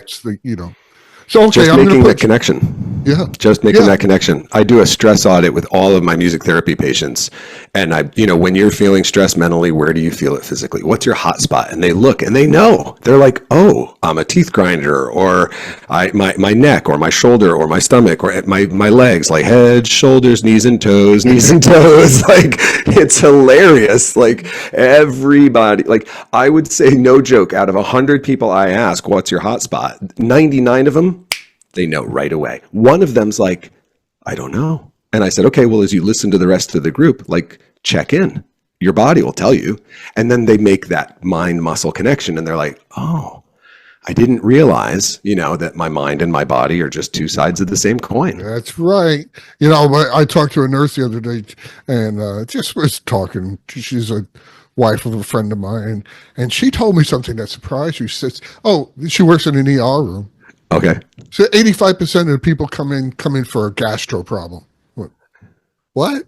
Speaker 2: So, okay,
Speaker 3: just making that connection.
Speaker 2: Yeah.
Speaker 3: Just making that connection. I do a stress audit with all of my music therapy patients. And when you're feeling stress mentally, where do you feel it physically? What's your hot spot? And they look and they know. They're like, oh, I'm a teeth grinder, or my neck, or my shoulder, or my stomach, or my legs, like head, shoulders, knees and toes. Like, it's hilarious. Like, everybody, like, I would say, no joke, out of 100 people I ask, what's your hot spot? 99 of them, they know right away. One of them's like, I don't know. And I said, okay, well, as you listen to the rest of the group, like, check in. Your body will tell you. And then they make that mind muscle connection. And they're like, oh, I didn't realize, that my mind and my body are just two sides of the same coin.
Speaker 2: That's right. I talked to a nurse the other day and just was talking. She's a wife of a friend of mine. And she told me something that surprised you. She says, she works in an ER room.
Speaker 3: Okay.
Speaker 2: So 85% of the people come in for a gastro problem. What?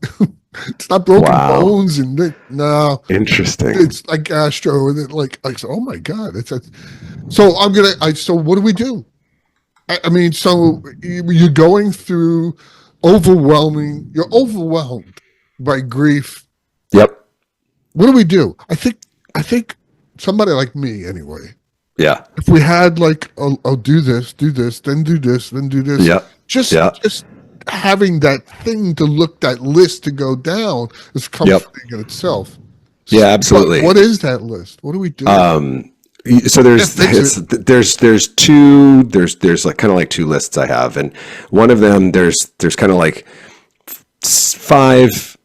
Speaker 2: It's not broken bones and no.
Speaker 3: Interesting.
Speaker 2: It's like gastro and I said, oh my God. So what do we do? I mean, so you're going through you're overwhelmed by grief.
Speaker 3: Yep.
Speaker 2: What do we do? I think somebody like me anyway.
Speaker 3: Yeah.
Speaker 2: If we had I'll do this, then do this, then do this.
Speaker 3: Yeah.
Speaker 2: Just having that list to go down is comforting in itself.
Speaker 3: Yeah, absolutely.
Speaker 2: What is that list? What do we do?
Speaker 3: So there's kind of like two lists I have, and one of them there's kind of like 5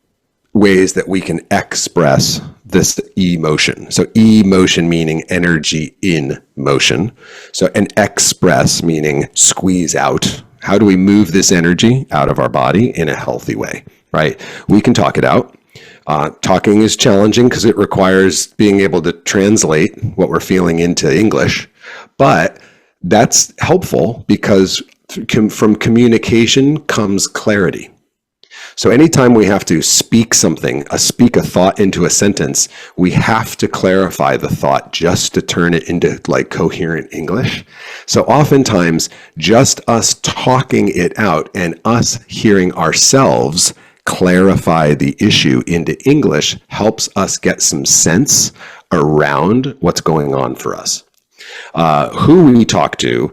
Speaker 3: ways that we can express this emotion. So emotion meaning energy in motion. So and express meaning squeeze out. How do we move this energy out of our body in a healthy way, right? We can talk it out. Talking is challenging because it requires being able to translate what we're feeling into English, but that's helpful because from communication comes clarity. So anytime we have to speak speak a thought into a sentence, we have to clarify the thought just to turn it into coherent English. So oftentimes just us talking it out and us hearing ourselves clarify the issue into English helps us get some sense around what's going on for us. Who we talk to,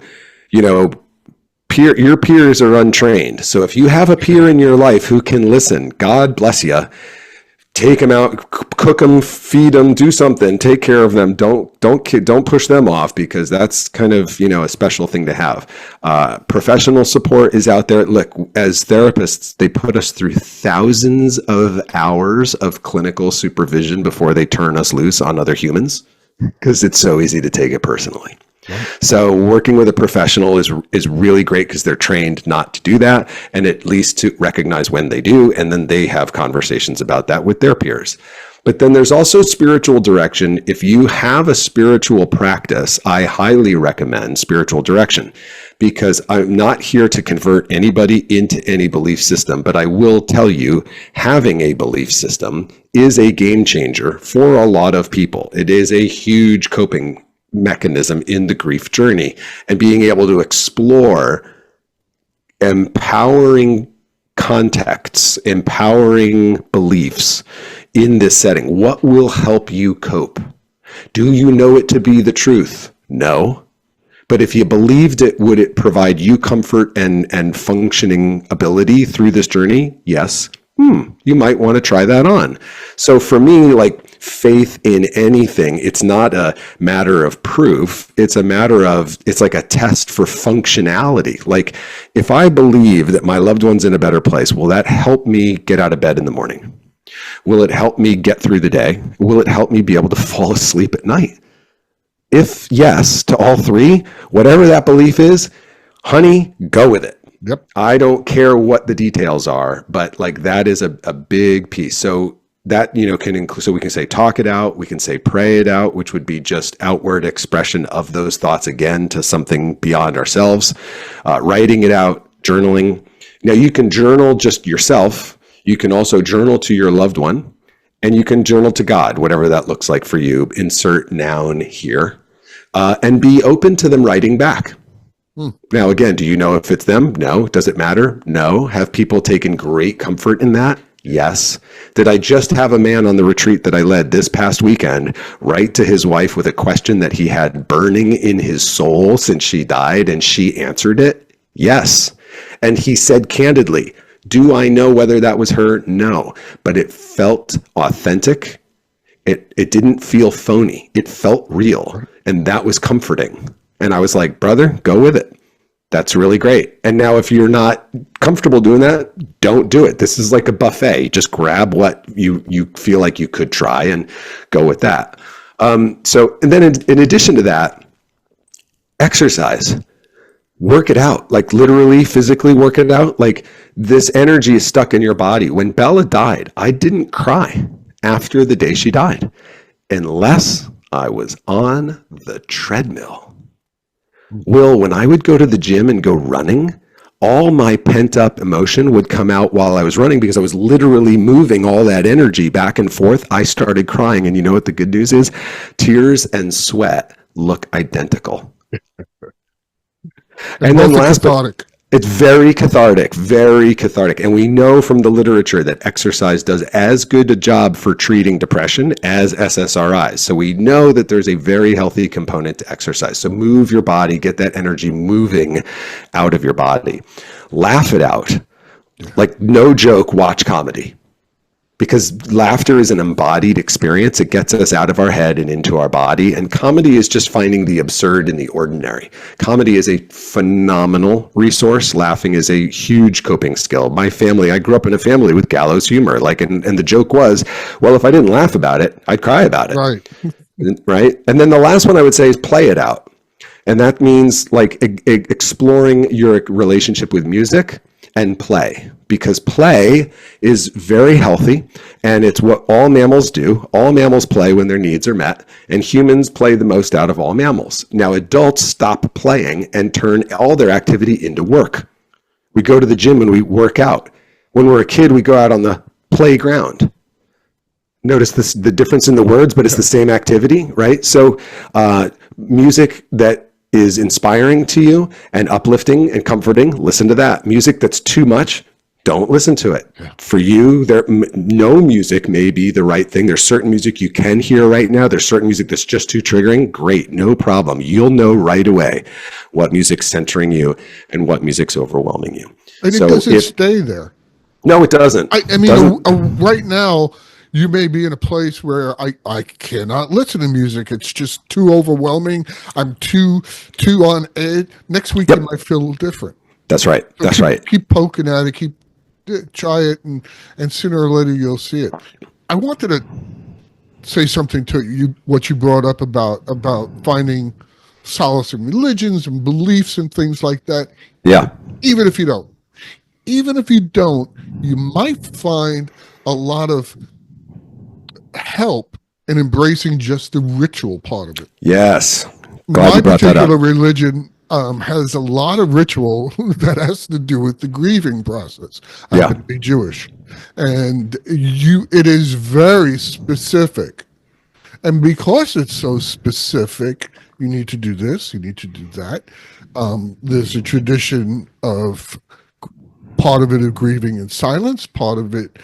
Speaker 3: your peers are untrained. So if you have a peer in your life who can listen, God bless you. take them out, cook them, feed them, do something, take care of them. Don't push them off, because that's kind of, a special thing to have. Professional support is out there. Look, as therapists, they put us through thousands of hours of clinical supervision before they turn us loose on other humans, because it's so easy to take it personally. So working with a professional is really great, because they're trained not to do that, and at least to recognize when they do, and then they have conversations about that with their peers. But then there's also spiritual direction. If you have a spiritual practice, I highly recommend spiritual direction, because I'm not here to convert anybody into any belief system, but I will tell you, having a belief system is a game changer for a lot of people. It is a huge coping mechanism in the grief journey, and being able to explore empowering contexts, empowering beliefs in this setting. What will help you cope? Do you know it to be the truth? No. But if you believed it, would it provide you comfort and functioning ability through this journey? Yes. You might want to try that on. So for me, like, faith in anything, it's not a matter of proof. It's a matter of, it's like a test for functionality. Like, if I believe that my loved one's in a better place, will that help me get out of bed in the morning? Will it help me get through the day? Will it help me be able to fall asleep at night? If yes to all three, whatever that belief is, honey, go with it.
Speaker 2: Yep.
Speaker 3: I don't care what the details are, but like, that is a big piece. So that, can include, so we can say talk it out, we can say pray it out, which would be just outward expression of those thoughts again to something beyond ourselves, writing it out, journaling. Now, you can journal just yourself. You can also journal to your loved one, and you can journal to God, whatever that looks like for you. Insert noun here, and be open to them writing back. Now, again, do you know if it's them? No. Does it matter? No. Have people taken great comfort in that? Yes. Did I just have a man on the retreat that I led this past weekend write to his wife with a question that he had burning in his soul since she died, and she answered it? Yes. And he said candidly, do I know whether that was her? No. But it felt authentic. It didn't feel phony. It felt real. And that was comforting. And I was like, brother, go with it. That's really great. And now if you're not comfortable doing that, don't do it. This is like a buffet. Just grab what you feel like you could try and go with that. And then in addition to that, exercise. Work it out, like literally, physically work it out. Like, this energy is stuck in your body. When Bella died, I didn't cry after the day she died, unless I was on the treadmill. Will, when I would go to the gym and go running, all my pent up emotion would come out while I was running, because I was literally moving all that energy back and forth. I started crying. And you know what the good news is? Tears and sweat look identical. And then cathartic. It's very cathartic, very cathartic. And we know from the literature that exercise does as good a job for treating depression as SSRIs. So we know that there's a very healthy component to exercise. So move your body, get that energy moving out of your body. Laugh it out. Like, no joke, watch comedy. Because laughter is an embodied experience. It gets us out of our head and into our body. And comedy is just finding the absurd in the ordinary. Comedy is a phenomenal resource. Laughing is a huge coping skill. My family, I grew up in a family with gallows humor. And the joke was, well, if I didn't laugh about it, I'd cry about it.
Speaker 2: Right.
Speaker 3: Right. And then the last one I would say is play it out. And that means like exploring your relationship with music and play, because play is very healthy, and it's what all mammals do. All mammals play when their needs are met, and humans play the most out of all mammals. Now, adults stop playing and turn all their activity into work. We go to the gym and we work out. When we're a kid, we go out on the playground. Notice the difference in the words, but it's the same activity, right? So music that is inspiring to you and uplifting and comforting, listen to that. Music that's too much, don't listen to it. Yeah. For you, no music may be the right thing. There's certain music you can hear right now. There's certain music that's just too triggering. Great, no problem. You'll know right away what music's centering you and what music's overwhelming you.
Speaker 2: And it doesn't stay there.
Speaker 3: No, it doesn't.
Speaker 2: I mean, right now, You may be in a place where I cannot listen to music. It's just too overwhelming. I'm too on edge. Next week, you might feel a little different.
Speaker 3: That's right.
Speaker 2: So
Speaker 3: That's right.
Speaker 2: Keep poking at it. Try it, and sooner or later you'll see it. I wanted to say something to you, what you brought up about finding solace in religions and beliefs and things like that.
Speaker 3: Yeah.
Speaker 2: Even if you don't, you might find a lot of help in embracing just the ritual part of it.
Speaker 3: Yes.
Speaker 2: My
Speaker 3: Glad you brought that up.
Speaker 2: particular religion has a lot of ritual that has to do with the grieving process. I happen to be Jewish, and it is very specific. And because it's so specific, you need to do this, you need to do that. There's a tradition of part of it of grieving in silence, part of it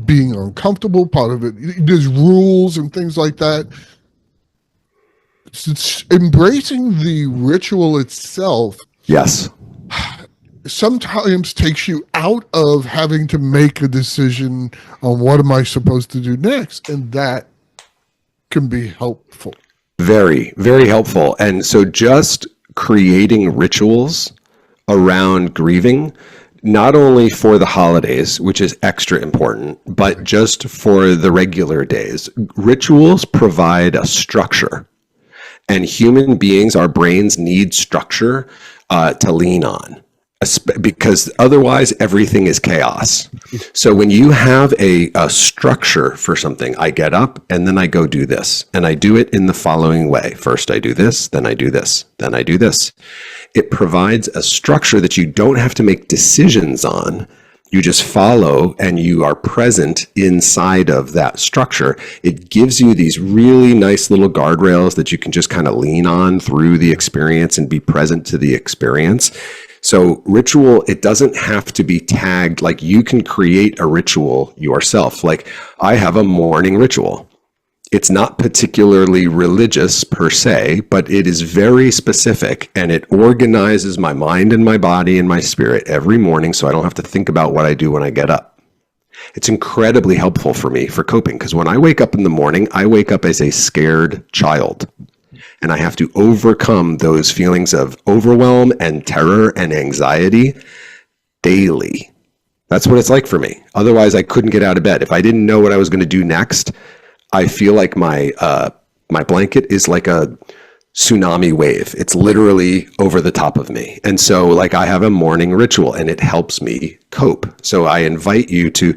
Speaker 2: being uncomfortable, part of it, there's rules and things like that. It's embracing the ritual itself.
Speaker 3: Yes.
Speaker 2: Sometimes takes you out of having to make a decision on what am I supposed to do next. And that can be helpful.
Speaker 3: Very, very helpful. And so just creating rituals around grieving, not only for the holidays, which is extra important, but just for the regular days. Rituals provide a structure. And human beings, our brains need structure to lean on, because otherwise everything is chaos. So when you have a structure for something, I get up and then I go do this, and I do it in the following way. First I do this, then I do this, then I do this. It provides a structure that you don't have to make decisions on. You just follow and you are present inside of that structure. It gives you these really nice little guardrails that you can just kind of lean on through the experience and be present to the experience. So ritual, it doesn't have to be tagged. Like, you can create a ritual yourself. Like, I have a morning ritual. It's not particularly religious per se, but it is very specific, and it organizes my mind and my body and my spirit every morning, so I don't have to think about what I do when I get up. It's incredibly helpful for me for coping, because when I wake up in the morning, I wake up as a scared child, and I have to overcome those feelings of overwhelm and terror and anxiety daily. That's what it's like for me. Otherwise, I couldn't get out of bed. If I didn't know what I was going to do next, I feel like my blanket is like a tsunami wave. It's literally over the top of me. And so, like, I have a morning ritual and it helps me cope. So I invite you to,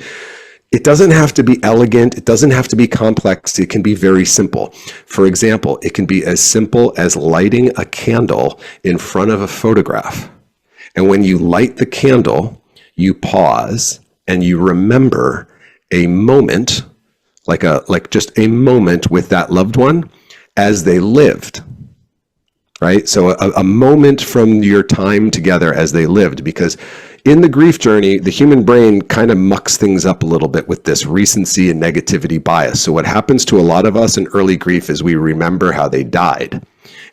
Speaker 3: it doesn't have to be elegant. It doesn't have to be complex. It can be very simple. For example, it can be as simple as lighting a candle in front of a photograph. And when you light the candle, you pause and you remember a moment, like just a moment with that loved one as they lived, right? So a moment from your time together as they lived, because in the grief journey, the human brain kind of mucks things up a little bit with this recency and negativity bias. So what happens to a lot of us in early grief is we remember how they died.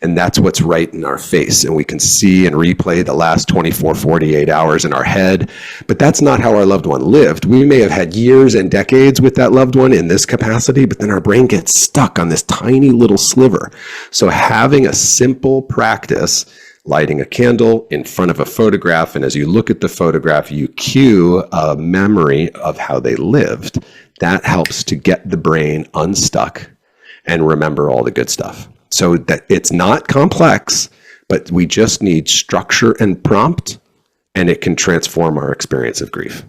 Speaker 3: And that's what's right in our face. And we can see and replay the last 24, 48 hours in our head. But that's not how our loved one lived. We may have had years and decades with that loved one in this capacity, but then our brain gets stuck on this tiny little sliver. So having a simple practice, lighting a candle in front of a photograph, and as you look at the photograph, you cue a memory of how they lived. That helps to get the brain unstuck and remember all the good stuff. So that it's not complex, but we just need structure and prompt, and it can transform our experience of grief.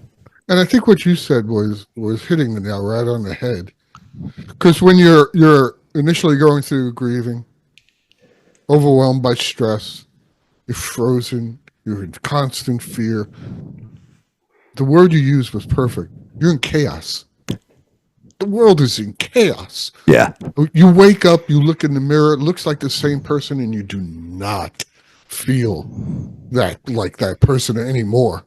Speaker 2: And I think what you said was hitting the nail right on the head. Because when you're initially going through grieving, overwhelmed by stress, you're frozen, you're in constant fear. The word you used was perfect. You're in chaos. The world is in chaos.
Speaker 3: Yeah.
Speaker 2: You wake up, you look in the mirror, it looks like the same person, and you do not feel that like that person anymore.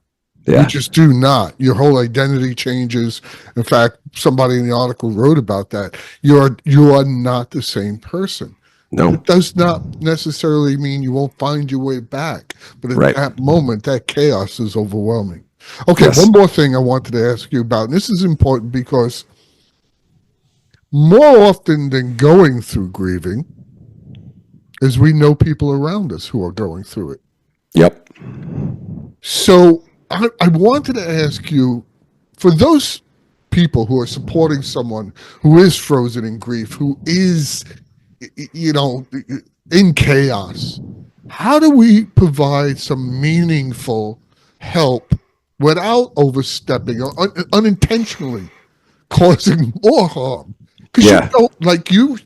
Speaker 3: Yeah.
Speaker 2: You just do not. Your whole identity changes. In fact, somebody in the article wrote about that. You are not the same person.
Speaker 3: No.
Speaker 2: It does not necessarily mean you won't find your way back. But at
Speaker 3: Right.
Speaker 2: that moment, that chaos is overwhelming. Okay,
Speaker 3: Yes.
Speaker 2: one more thing I wanted to ask you about, and this is important because more often than going through grieving is we know people around us who are going through it.
Speaker 3: Yep.
Speaker 2: So I wanted to ask you, for those people who are supporting someone who is frozen in grief, who is, in chaos, how do we provide some meaningful help without overstepping or unintentionally causing more harm? Because you don't,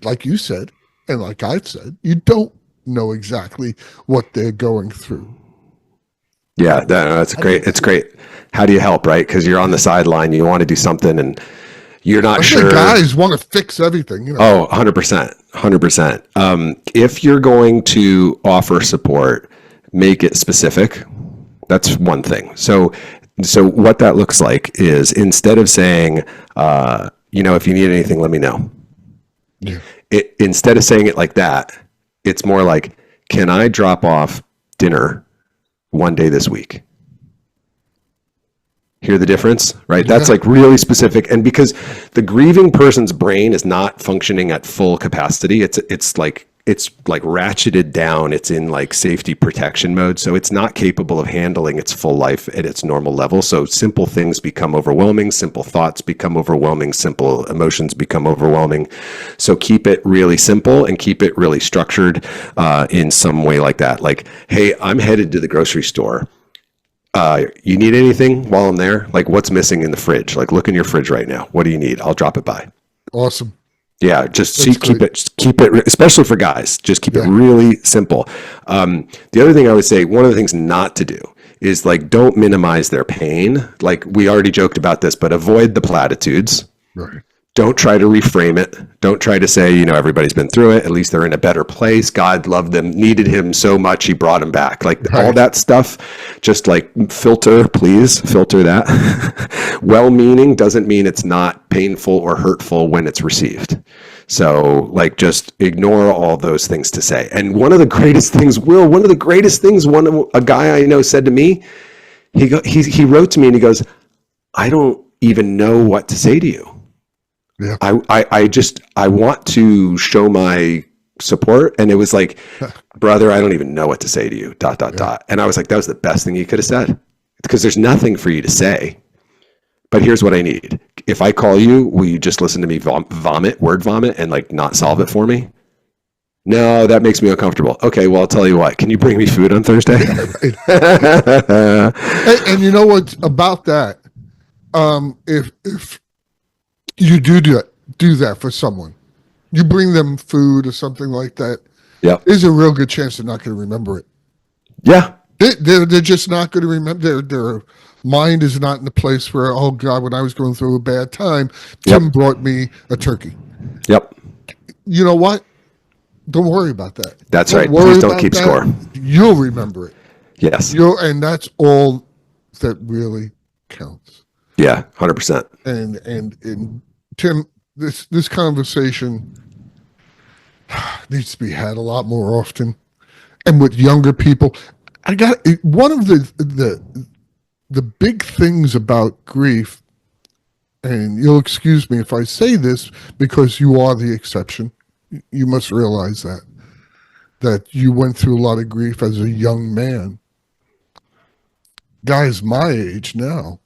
Speaker 2: like you said, and like I've said, you don't know exactly what they're going through.
Speaker 3: Yeah, that's great. It's great. How do you help, right? Because you're on the sideline, you want to do something, and you're not sure.
Speaker 2: Guys want to fix everything.
Speaker 3: Oh, 100%. 100%. If you're going to offer support, make it specific. That's one thing. So what that looks like is, instead of saying, if you need anything, let me know.
Speaker 2: Yeah.
Speaker 3: Instead of saying it like that, it's more like, can I drop off dinner one day this week? Hear the difference, right?
Speaker 2: Yeah.
Speaker 3: That's like really specific. And because the grieving person's brain is not functioning at full capacity, it's like ratcheted down. It's in like safety protection mode. So it's not capable of handling its full life at its normal level. So simple things become overwhelming. Simple thoughts become overwhelming. Simple emotions become overwhelming. So keep it really simple and keep it really structured in some way like that. Like, hey, I'm headed to the grocery store. You need anything while I'm there? Like, what's missing in the fridge? Like, look in your fridge right now. What do you need? I'll drop it by.
Speaker 2: Awesome.
Speaker 3: Yeah, keep it, especially for guys, just keep it really simple. The other thing I would say, one of the things not to do is, like, don't minimize their pain. Like, we already joked about this, but avoid the platitudes.
Speaker 2: Right.
Speaker 3: Don't try to reframe it. Don't try to say, everybody's been through it. At least they're in a better place. God loved them, needed him so much, he brought him back. Like, all that stuff, just like please filter that. Well-meaning doesn't mean it's not painful or hurtful when it's received. So, like, just ignore all those things to say. And one of the greatest things, a guy I know said to me, he wrote to me and he goes, I don't even know what to say to you.
Speaker 2: Yeah.
Speaker 3: I want to show my support. And it was like, brother, I don't even know what to say to you, ... And I was like, that was the best thing you could have said, because there's nothing for you to say, but here's what I need. If I call you, will you just listen to me word vomit and like not solve it for me? No, that makes me uncomfortable. Okay, well, I'll tell you what, can you bring me food on Thursday?
Speaker 2: Yeah, right. and you know what about that? If you do that for someone, you bring them food or something like that.
Speaker 3: Yeah,
Speaker 2: there's a real good chance they're not going to remember it.
Speaker 3: Yeah,
Speaker 2: they're just not going to remember. Their mind is not in the place where, oh God, when I was going through a bad time, Tim brought me a turkey.
Speaker 3: Yep.
Speaker 2: You know what? Don't worry about that.
Speaker 3: That's right. Please don't keep score.
Speaker 2: You'll remember it.
Speaker 3: Yes.
Speaker 2: And that's all that really counts.
Speaker 3: Yeah, 100%.
Speaker 2: And Tim, this conversation needs to be had a lot more often, and with younger people. One of the big things about grief, and you'll excuse me if I say this because you are the exception. You must realize that you went through a lot of grief as a young man. Guys my age now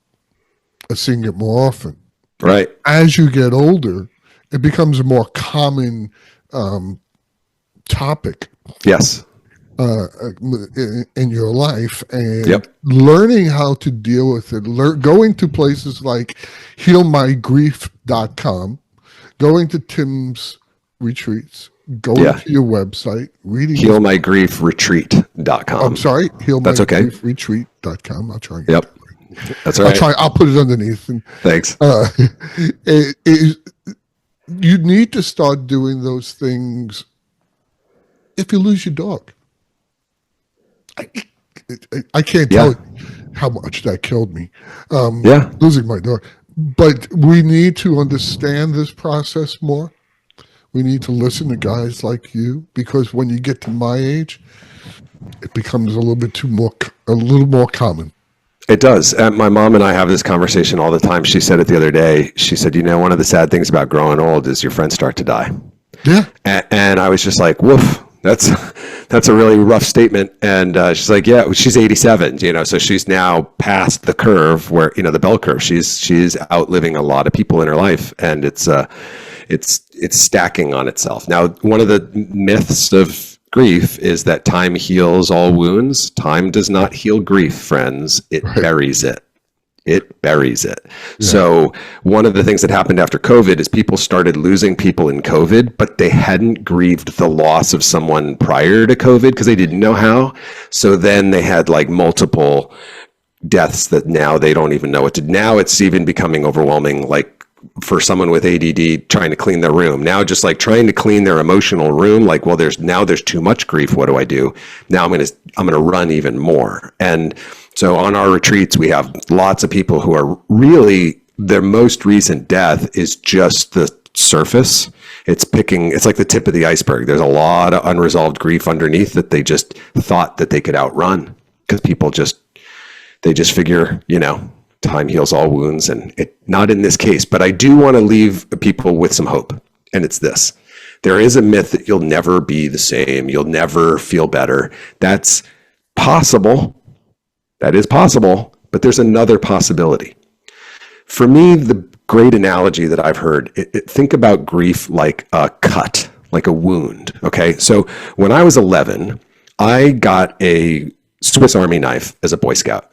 Speaker 2: are seeing it more often.
Speaker 3: Right.
Speaker 2: As you get older, it becomes a more common topic.
Speaker 3: Yes.
Speaker 2: In your life, and learning how to deal with it, going to places like healmygrief.com, going to Tim's retreats, going to your website, reading
Speaker 3: healmygriefretreat.com.
Speaker 2: I'm sorry,
Speaker 3: healmygriefretreat.com.
Speaker 2: I'll try and get that.
Speaker 3: That's all right.
Speaker 2: I'll put it underneath.
Speaker 3: Thanks.
Speaker 2: You need to start doing those things if you lose your dog. I can't tell you how much that killed me. Losing my dog. But we need to understand this process more. We need to listen to guys like you, because when you get to my age, it becomes a little more common.
Speaker 3: It does. My mom and I have this conversation all the time. She said it the other day. She said, one of the sad things about growing old is your friends start to die.
Speaker 2: Yeah.
Speaker 3: And I was just like, woof, that's a really rough statement. And she's like, yeah, she's 87, so she's now past the curve where, the bell curve. She's outliving a lot of people in her life, and it's stacking on itself. Now, one of the myths of grief is that time heals all wounds. Time does not heal grief, friends. It buries it. It buries it. Yeah. So one of the things that happened after COVID is people started losing people in COVID, but they hadn't grieved the loss of someone prior to COVID because they didn't know how. So then they had like multiple deaths that now they don't even know what to. Now it's even becoming overwhelming, like for someone with ADD trying to clean their room. Now just like trying to clean their emotional room, like, well, there's too much grief. What do I do? Now I'm gonna run even more. And so on our retreats, we have lots of people who are really, their most recent death is just the surface. It's like the tip of the iceberg. There's a lot of unresolved grief underneath that they just thought that they could outrun because people they just figure, time heals all wounds, and not in this case. But I do want to leave people with some hope. And it's this: there is a myth that you'll never be the same. You'll never feel better. That's possible. That is possible, but there's another possibility. For me, the great analogy that I've heard, think about grief like a cut, like a wound, okay? So when I was 11, I got a Swiss Army knife as a Boy Scout.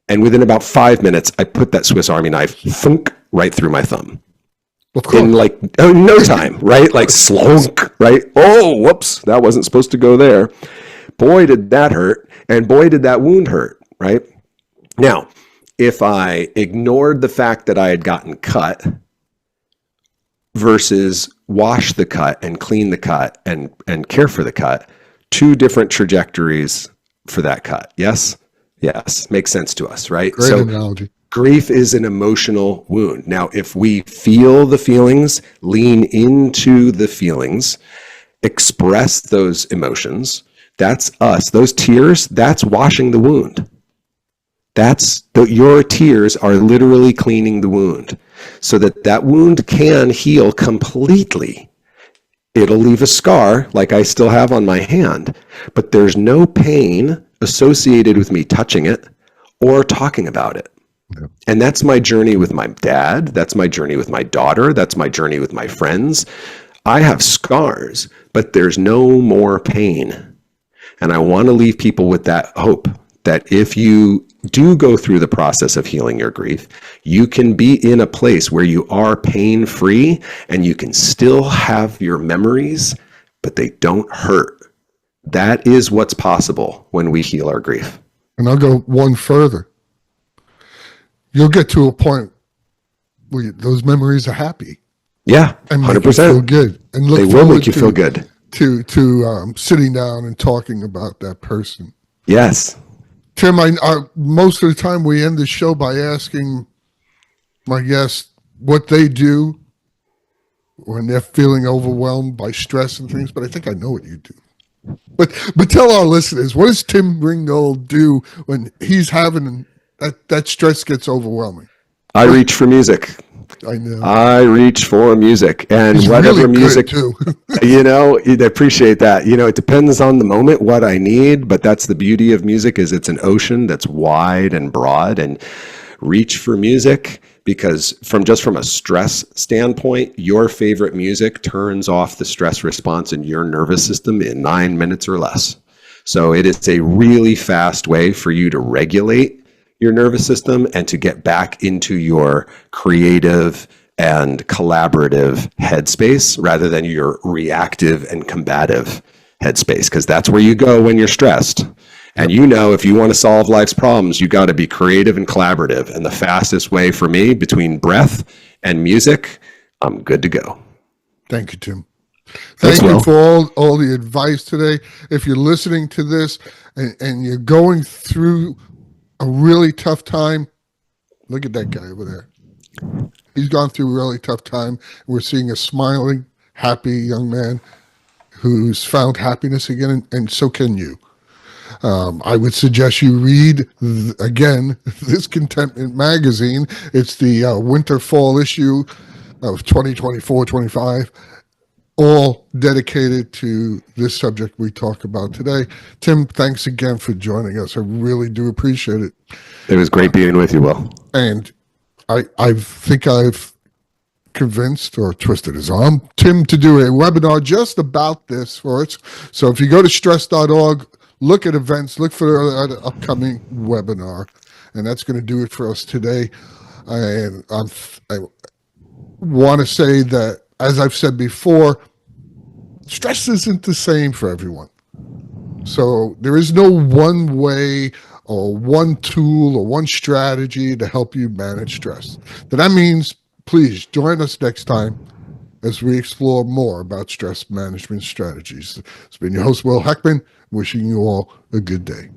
Speaker 3: And within about 5 minutes, I put that Swiss Army knife thunk right through my thumb. In no time, right? Like slunk, right? Oh, whoops, that wasn't supposed to go there. Boy, did that hurt, and boy, did that wound hurt. Right? Now, if I ignored the fact that I had gotten cut versus wash the cut and clean the cut and care for the cut, two different trajectories for that cut. Yes? Yes. Makes sense to us, right?
Speaker 2: Great analogy.
Speaker 3: Grief is an emotional wound. Now, if we feel the feelings, lean into the feelings, express those emotions, that's us. Those tears, that's washing the wound. Your tears are literally cleaning the wound so that wound can heal completely. It'll leave a scar like I still have on my hand, but there's no pain associated with me touching it or talking about it. Yeah. And that's my journey with my dad. That's my journey with my daughter. That's my journey with my friends. I have scars, but there's no more pain. And I want to leave people with that hope that if you do go through the process of healing your grief, you can be in a place where you are pain-free and you can still have your memories, but they don't hurt. That is what's possible when we heal our grief.
Speaker 2: And I'll go one further. You'll get to a point where those memories are happy.
Speaker 3: Yeah,
Speaker 2: and
Speaker 3: 100%.
Speaker 2: Make you feel good. And look
Speaker 3: they will make you feel good.
Speaker 2: To sitting down and talking about that person.
Speaker 3: Yes.
Speaker 2: Tim, most of the time we end the show by asking my guests what they do when they're feeling overwhelmed by stress and things, but I think I know what you do. But tell our listeners, what does Tim Ringgold do when he's having that stress gets overwhelming?
Speaker 3: I reach for music.
Speaker 2: I know.
Speaker 3: I reach for music, and
Speaker 2: He's
Speaker 3: whatever
Speaker 2: really
Speaker 3: music,
Speaker 2: too.
Speaker 3: I appreciate that. It depends on the moment, what I need, but that's the beauty of music is it's an ocean that's wide and broad, and reach for music because from a stress standpoint, your favorite music turns off the stress response in your nervous system in 9 minutes or less. So it is a really fast way for you to regulate your nervous system and to get back into your creative and collaborative headspace rather than your reactive and combative headspace, because that's where you go when you're stressed. And if you want to solve life's problems, you got to be creative and collaborative. And the fastest way for me between breath and music, I'm good to go.
Speaker 2: Thank you, Tim. Thank you for all the advice today. If you're listening to this and you're going through a really tough time, look at that guy over there. He's gone through a really tough time. We're seeing a smiling, happy young man who's found happiness again, and so can you. I would suggest you read, again, this Contentment magazine. It's the winter-fall issue of 2024-25, all dedicated to this subject we talk about today. Tim, thanks again for joining us. I really do appreciate it.
Speaker 3: It was great being with you, Will.
Speaker 2: And I think I've convinced or twisted his arm, Tim, to do a webinar just about this for us. So if you go to stress.org, look at events, look for an upcoming webinar, and that's going to do it for us today. And I want to say that, as I've said before, stress isn't the same for everyone. So there is no one way or one tool or one strategy to help you manage stress. That means, please join us next time as we explore more about stress management strategies. It's been your host, Will Heckman, wishing you all a good day.